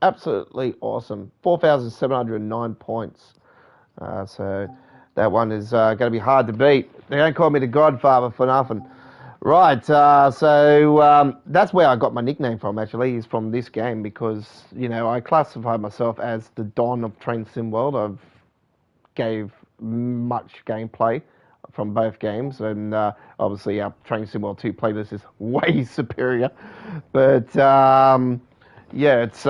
absolutely awesome. 4,709 points. So that one is going to be hard to beat. They don't call me the Godfather for nothing. Right, so that's where I got my nickname from, actually, is from this game, because, you know, I classify myself as the Don of Train Sim World. I've gave much gameplay from both games, and obviously our Train Sim World 2 playlist is way superior. But, yeah, it's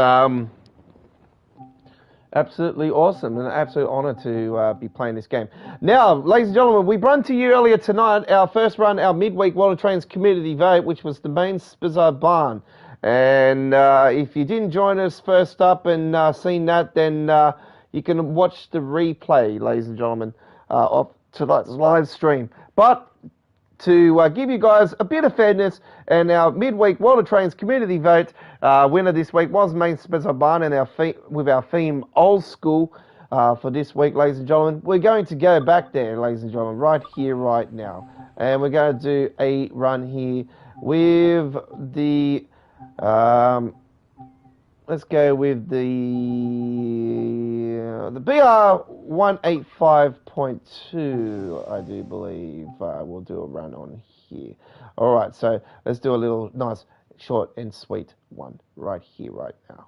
absolutely awesome and an absolute honour to be playing this game. Now, ladies and gentlemen, we run to you earlier tonight our first run, our midweek World of Trains community vote, which was the Main-Spessart Bahn. And if you didn't join us first up and seen that, then you can watch the replay, ladies and gentlemen, of tonight's live stream. But to give you guys a bit of fairness, and our midweek World of Trains community vote winner this week was Main-Spessart Bahn, and with our theme Old School for this week, ladies and gentlemen. We're going to go back there, ladies and gentlemen, right here, right now, and we're going to do a run here with the let's go with the BR 185.2, I do believe. We'll do a run on here. All right, so let's do a little nice, short and sweet one right here, right now.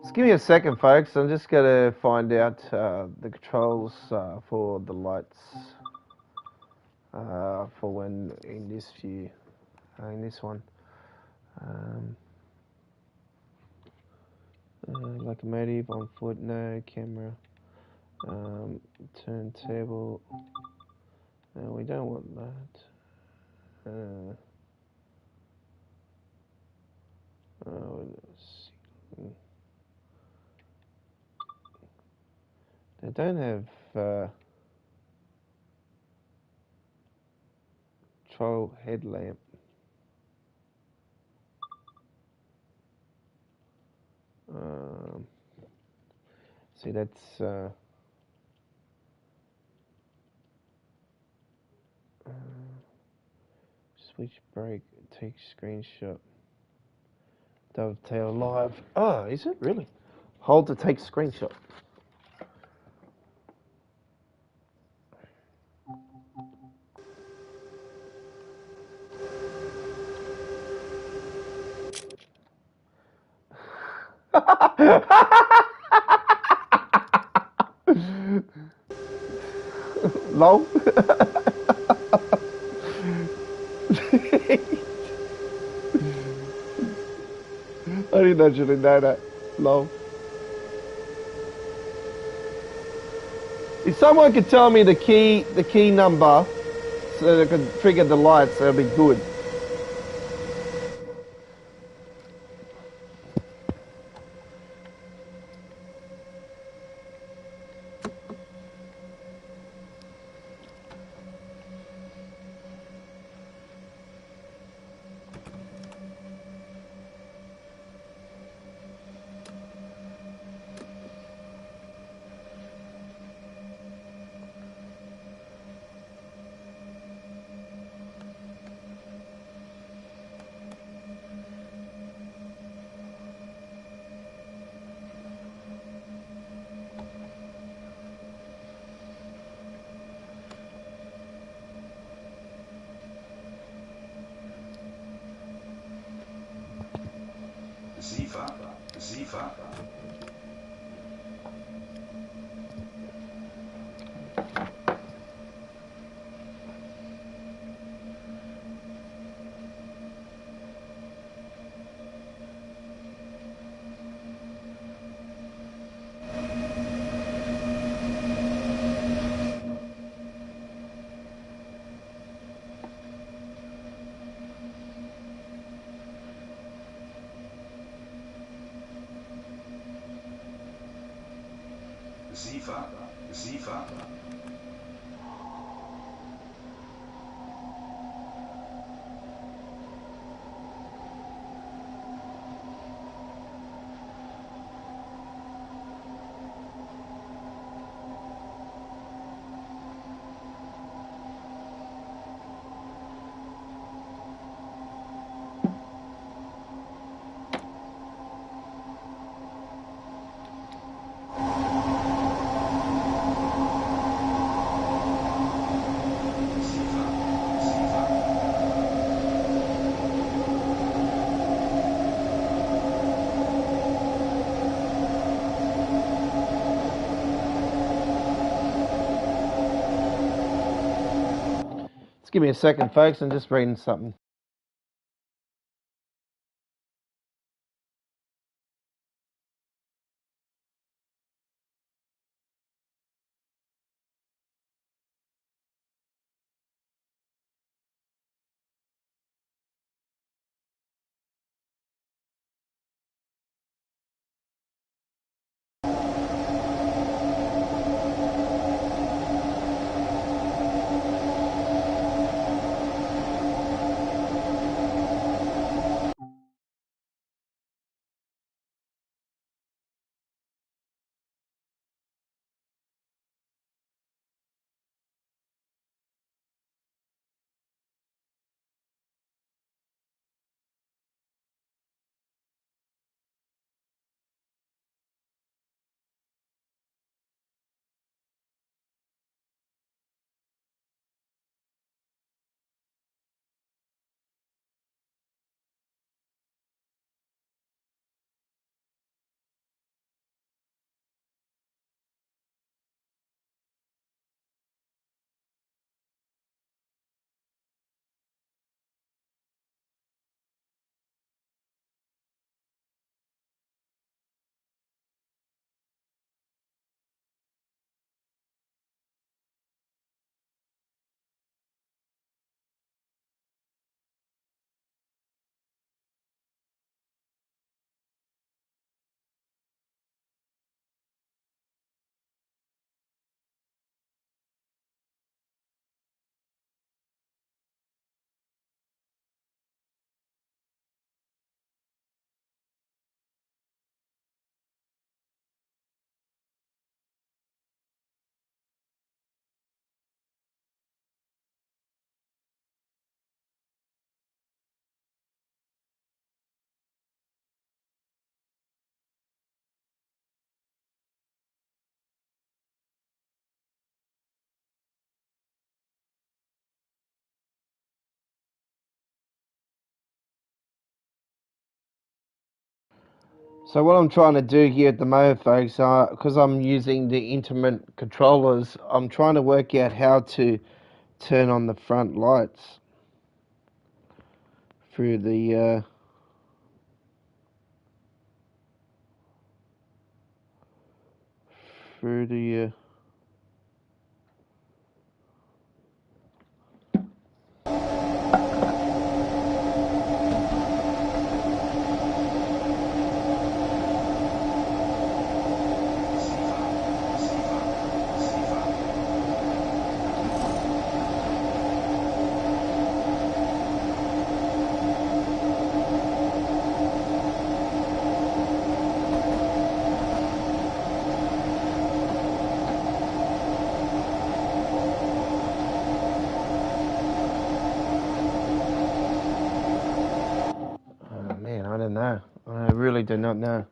Just give me a second, folks. I'm just going to find out the controls for the lights for when in this view, in this one. Locomotive on foot, no camera. Turntable. No, we don't want that. Let's see. They don't have control headlamp. See, that's switch brake, take screenshot. Dovetail live. Oh, is it really? Hold to take screenshot. Lol. I didn't actually know that. Lol. If someone could tell me the key number so that I could trigger the lights, that'd be good. Ziva. Just give me a second, folks. I'm just reading something. So what I'm trying to do here at the moment, folks, because I'm using the intimate controllers, I'm trying to work out how to turn on the front lights through the through the Oh man, I don't know. I really do not know.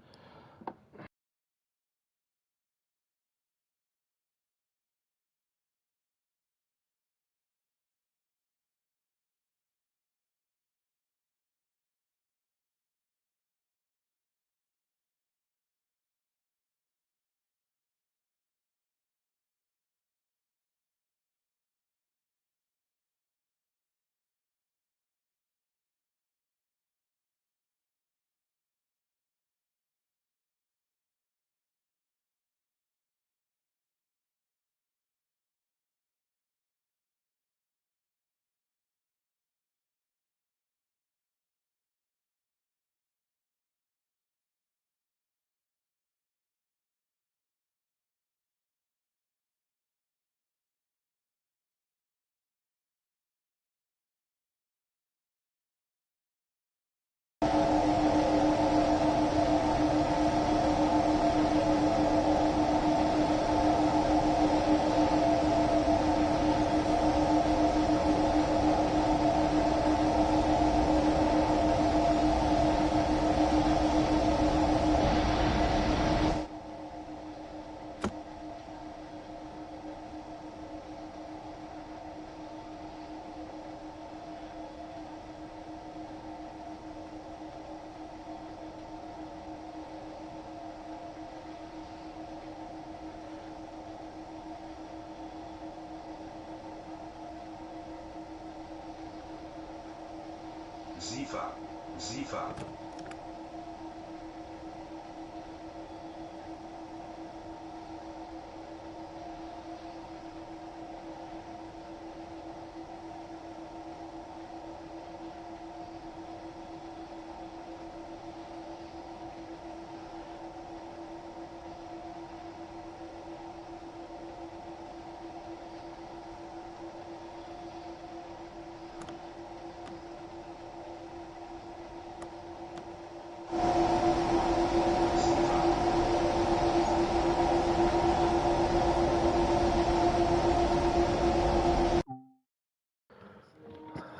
Zifa, Zifa.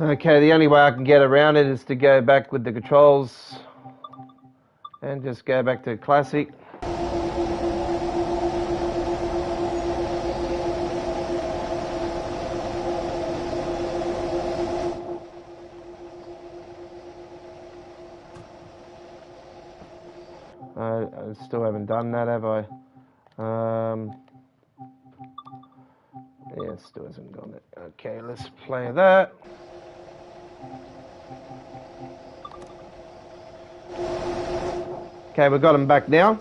Okay, the only way I can get around it is to go back with the controls and just go back to classic. I still haven't done that, have I? Yeah, it still hasn't gone it. Okay, let's play that. Okay, we've got them back now.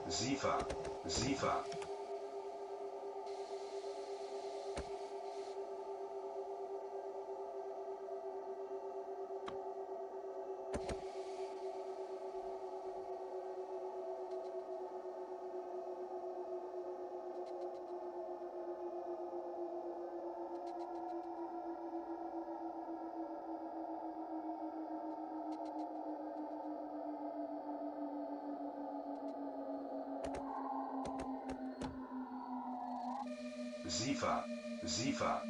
Zifa, Zifa. Zifa, Zifa.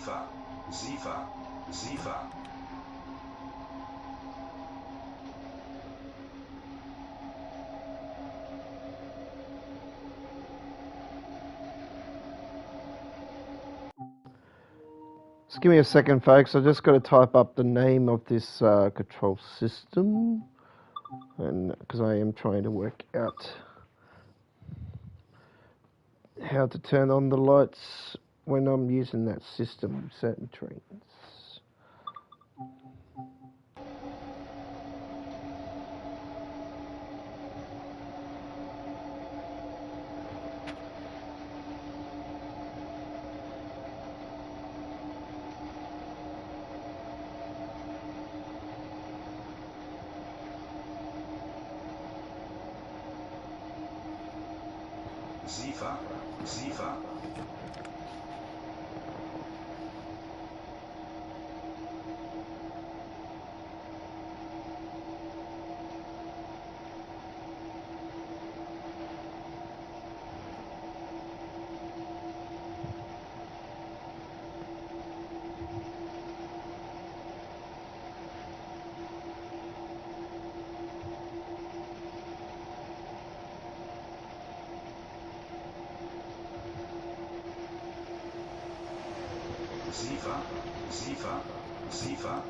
Zifa, Zifa, Zifa. Just give me a second, folks. I just got to type up the name of this control system, and because I am trying to work out how to turn on the lights when I'm using that system with certain trains. Zifa, Zifa. Zifa, Zifa, Zifa.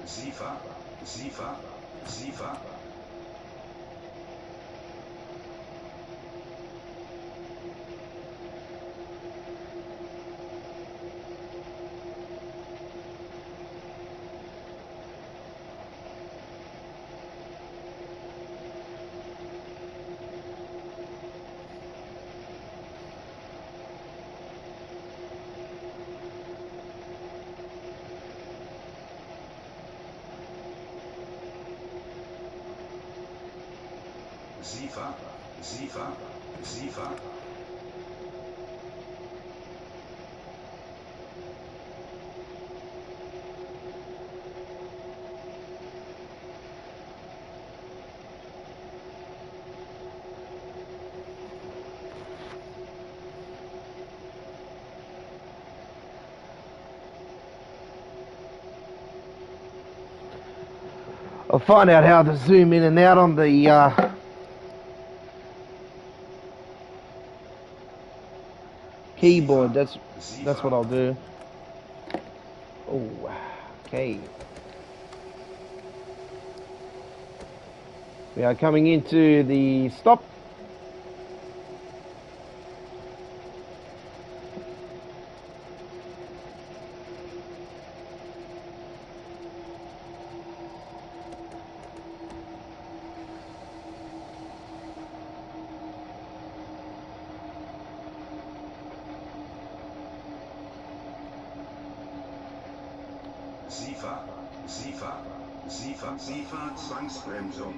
Zifa, Zifa, Zifa. Zifa, Zifa, Zifa. I'll find out how to zoom in and out on the keyboard. That's what I'll do. Oh, okay. We are coming into the stop. Zifa, Zifa, Zifa, Zifa, Zwangsbremsung.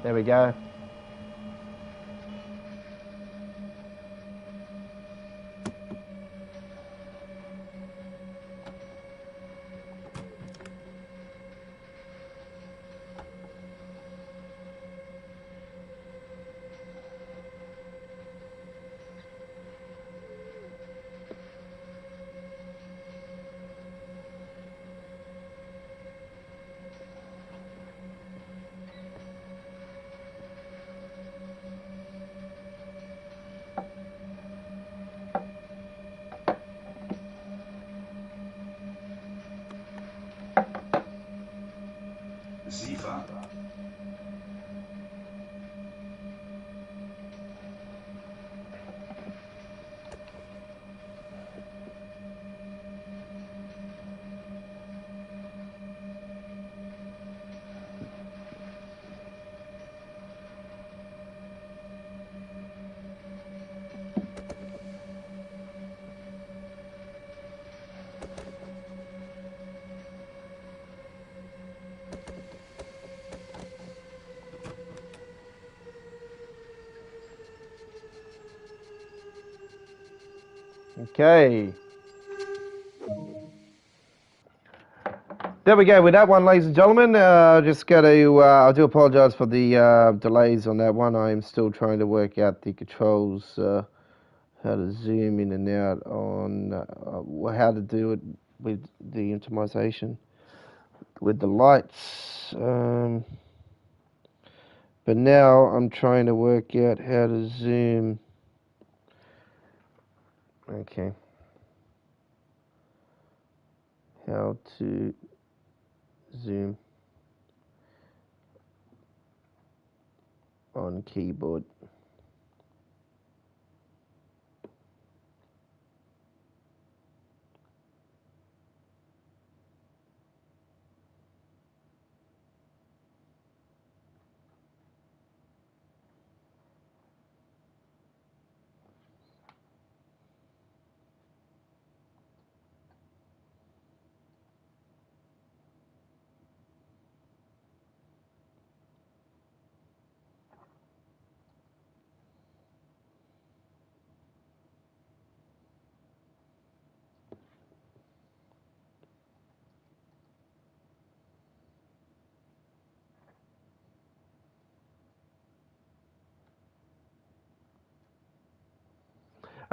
There we go. Okay. There we go with that one, ladies and gentlemen. Just got to, I do apologise for the delays on that one. I am still trying to work out the controls, how to zoom in and out on, how to do it with the optimization with the lights. But now I'm trying to work out how to zoom. Okay. How to zoom on keyboard.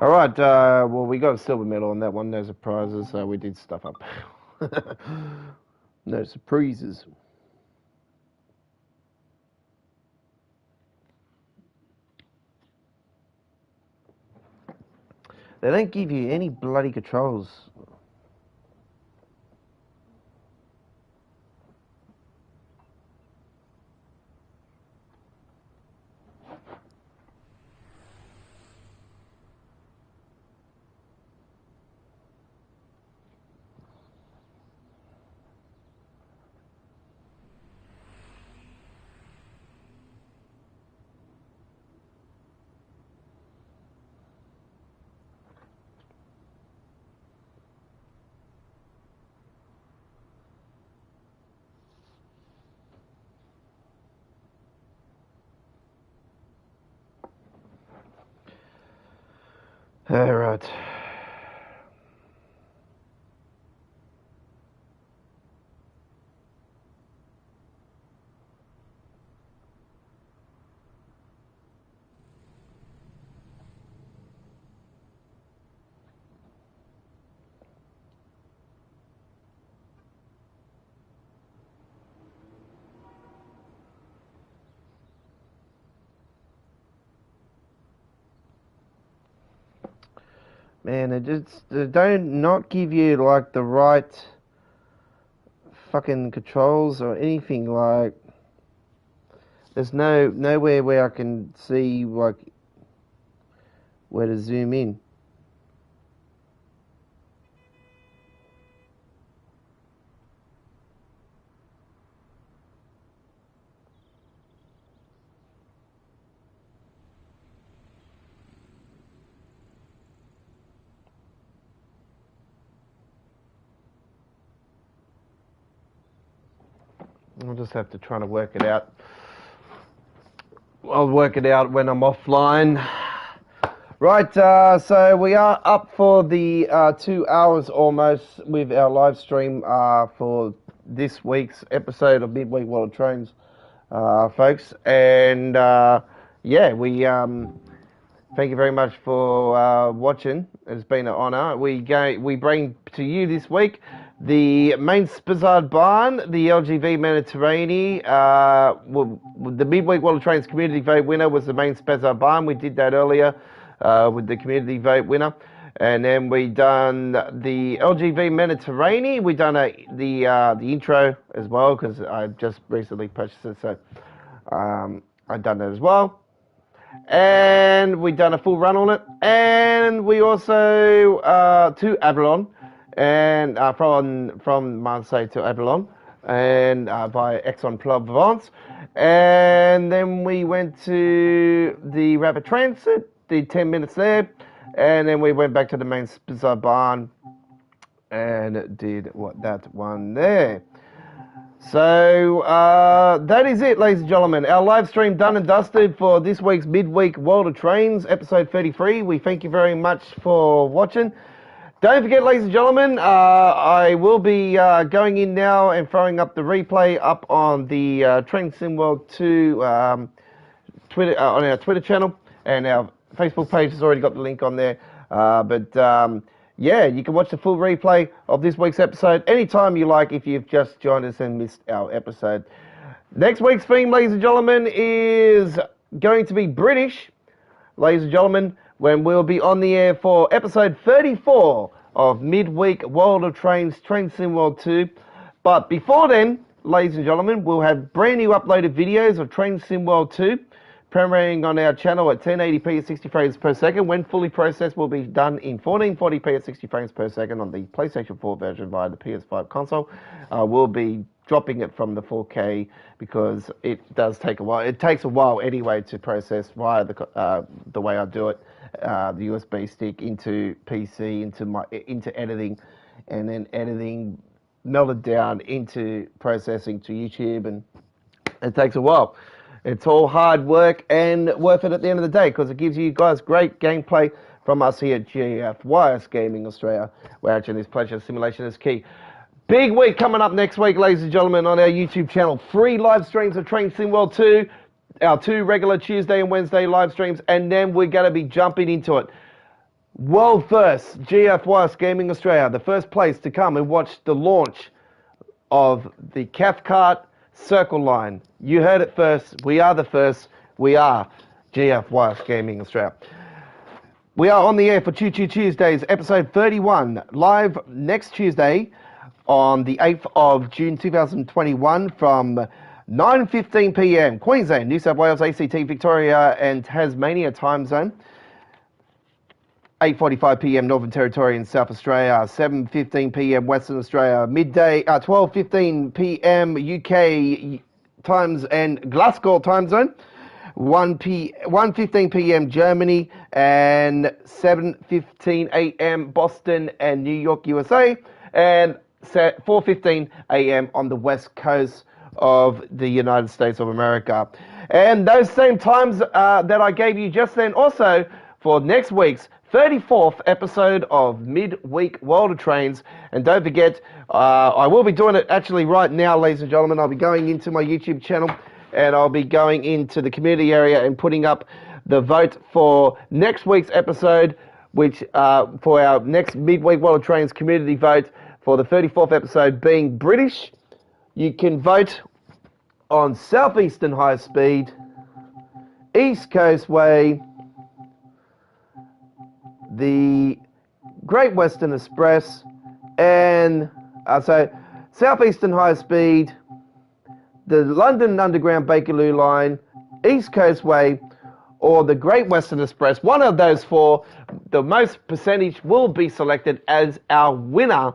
All right, well, we got a silver medal on that one. No surprises. We did stuff up. No surprises. They don't give you any bloody controls. All right. Man, they don't not give you like the right fucking controls or anything. Like, there's nowhere where I can see like where to zoom in. I'll just have to try to work it out. I'll work it out when I'm offline. Right, so we are up for the 2 hours almost with our live stream for this week's episode of Midweek World Trains, folks. And yeah, we thank you very much for watching. It's been an honour. We bring to you this week the Main-Spessart Bahn, the LGV Mediterranean. The Midweek World Trains Community Vote winner was the Main-Spessart Bahn. We did that earlier with the Community Vote winner. And then we done the LGV Mediterranean. We done the intro as well because I just recently purchased it, so I've done that as well. And we done a full run on it. And we also to Avalon, and from Marseille to Avalon, and by Exxon Provence. And then we went to the Rapid Transit, did 10 minutes there, and then we went back to the Main-Spessart Bahn and did that one there. So that is it, ladies and gentlemen. Our live stream done and dusted for this week's Midweek World of Trains, episode 33. We thank you very much for watching. Don't forget, ladies and gentlemen, I will be going in now and throwing up the replay up on the Train Sim World 2 Twitter on our Twitter channel, and our Facebook page has already got the link on there. Yeah, you can watch the full replay of this week's episode anytime you like if you've just joined us and missed our episode. Next week's theme, ladies and gentlemen, is going to be British, ladies and gentlemen, when we'll be on the air for episode 34 of Midweek World of Trains, Train Sim World 2. But before then, ladies and gentlemen, we'll have brand new uploaded videos of Train Sim World 2, premiering on our channel at 1080p at 60 frames per second. When fully processed, will be done in 1440p at 60 frames per second on the PlayStation 4 version via the PS5 console. We'll be dropping it from the 4K because it does take a while. It takes a while anyway to process via the way I do it. The USB stick into PC, into editing, and then editing melted down into processing to YouTube, and it takes a while. It's all hard work and worth it at the end of the day because it gives you guys great gameplay from us here at GFYS Gaming Australia, where actually this pleasure simulation is key. Big week coming up next week, ladies and gentlemen, on our YouTube channel. 3 live streams of Train Sim World 2, our 2 regular Tuesday and Wednesday live streams, and then we're going to be jumping into it. World first, GFYS Gaming Australia, the first place to come and watch the launch of the Cathcart Circle Line. You heard it first. We are the first. We are GFYS Gaming Australia. We are on the air for Choo Choo Tuesdays, episode 31, live next Tuesday on the 8th of June 2021 from 9:15 p.m. Queensland, New South Wales, ACT, Victoria and Tasmania time zone. 8:45 p.m. Northern Territory in South Australia, 7:15 p.m. Western Australia, midday, 12:15 p.m. UK times and Glasgow time zone, 1:15 p.m. Germany, and 7:15 a.m. Boston and New York, USA, and 4:15 a.m. on the west coast of the United States of America. And those same times that I gave you just then also for next week's 34th episode of Midweek World of Trains. And don't forget, I will be doing it actually right now, ladies and gentlemen. I'll be going into my YouTube channel and I'll be going into the community area and putting up the vote for next week's episode, which for our next Midweek World of Trains community vote for the 34th episode being British. You can vote on Southeastern High Speed, East Coast Way, the Great Western Express, and so Southeastern High Speed, the London Underground Bakerloo Line, East Coast Way, or the Great Western Express. One of those 4, the most percentage will be selected as our winner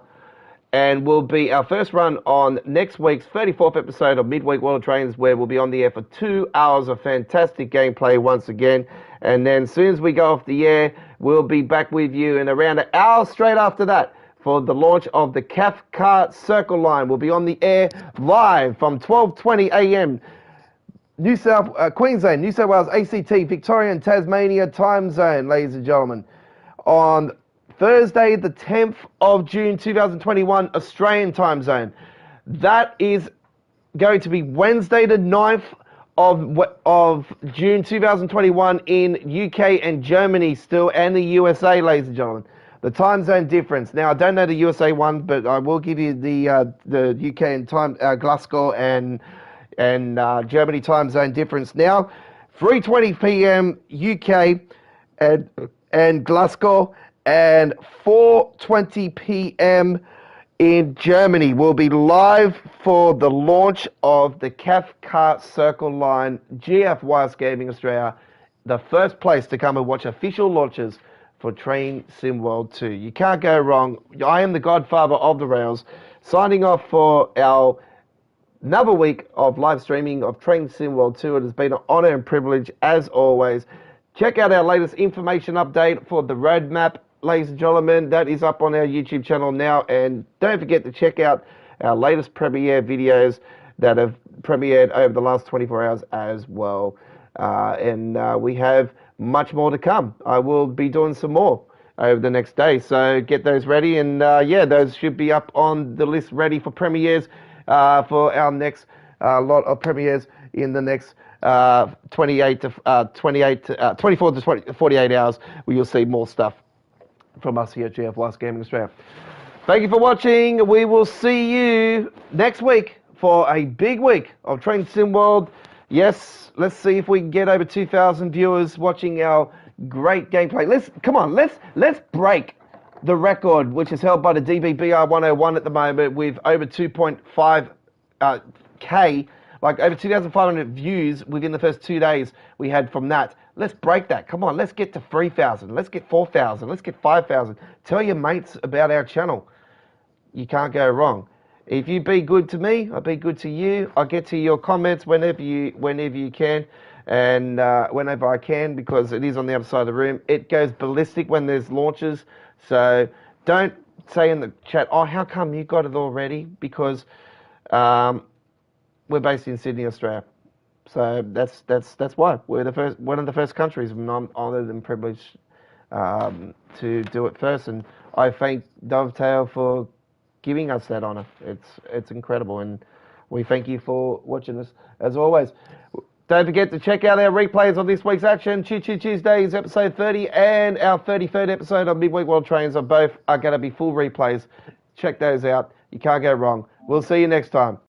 and will be our first run on next week's 34th episode of Midweek World of Trains, where we'll be on the air for 2 hours of fantastic gameplay once again. And then as soon as we go off the air, we'll be back with you in around an hour straight after that for the launch of the Cathcart Circle Line. We'll be on the air live from 12:20 a.m. Queensland, New South Wales, ACT, Victoria and Tasmania time zone, ladies and gentlemen, on Thursday, the 10th of June 2021, Australian time zone. That is going to be Wednesday, the 9th of June 2021 in UK and Germany still, and the USA, ladies and gentlemen. The time zone difference. Now, I don't know the USA one, but I will give you the UK and time Glasgow and Germany time zone difference. Now, 3:20 p.m. UK and Glasgow, and 4:20 p.m. in Germany. We'll be live for the launch of the Cathcart Circle Line, GFYS Gaming Australia, the first place to come and watch official launches for Train Sim World 2. You can't go wrong. I am the godfather of the rails. Signing off for our another week of live streaming of Train Sim World 2. It has been an honor and privilege as always. Check out our latest information update for the roadmap, ladies and gentlemen. That is up on our YouTube channel now. And don't forget to check out our latest premiere videos that have premiered over the last 24 hours as well. And we have much more to come. I will be doing some more over the next day, so get those ready. And yeah, those should be up on the list ready for premieres for our next lot of premieres in the next 24 to 48 hours, where you'll see more stuff from us here at GF Last Gaming Australia. Thank you for watching. We will see you next week for a big week of Train Sim World. Yes, let's see if we can get over 2,000 viewers watching our great gameplay. Let's break the record, which is held by the DBBR 101 at the moment, with over 2.5 K, like over 2,500 views within the first 2 days we had from that. Let's break that. Come on, let's get to 3,000. Let's get 4,000. Let's get 5,000. Tell your mates about our channel. You can't go wrong. If you be good to me, I'll be good to you. I'll get to your comments whenever you can, and whenever I can, because it is on the other side of the room. It goes ballistic when there's launches, so don't say in the chat, "Oh, how come you got it already?" Because we're based in Sydney, Australia, so that's why we're one of the first countries, and I'm honoured and privileged to do it first. And I thank Dovetail for giving us that honour. It's incredible, and we thank you for watching us as always. Don't forget to check out our replays of this week's action. Choo Choo Tuesdays episode 30 and our 33rd episode of Midweek World Trains both are going to be full replays. Check those out. You can't go wrong. We'll see you next time.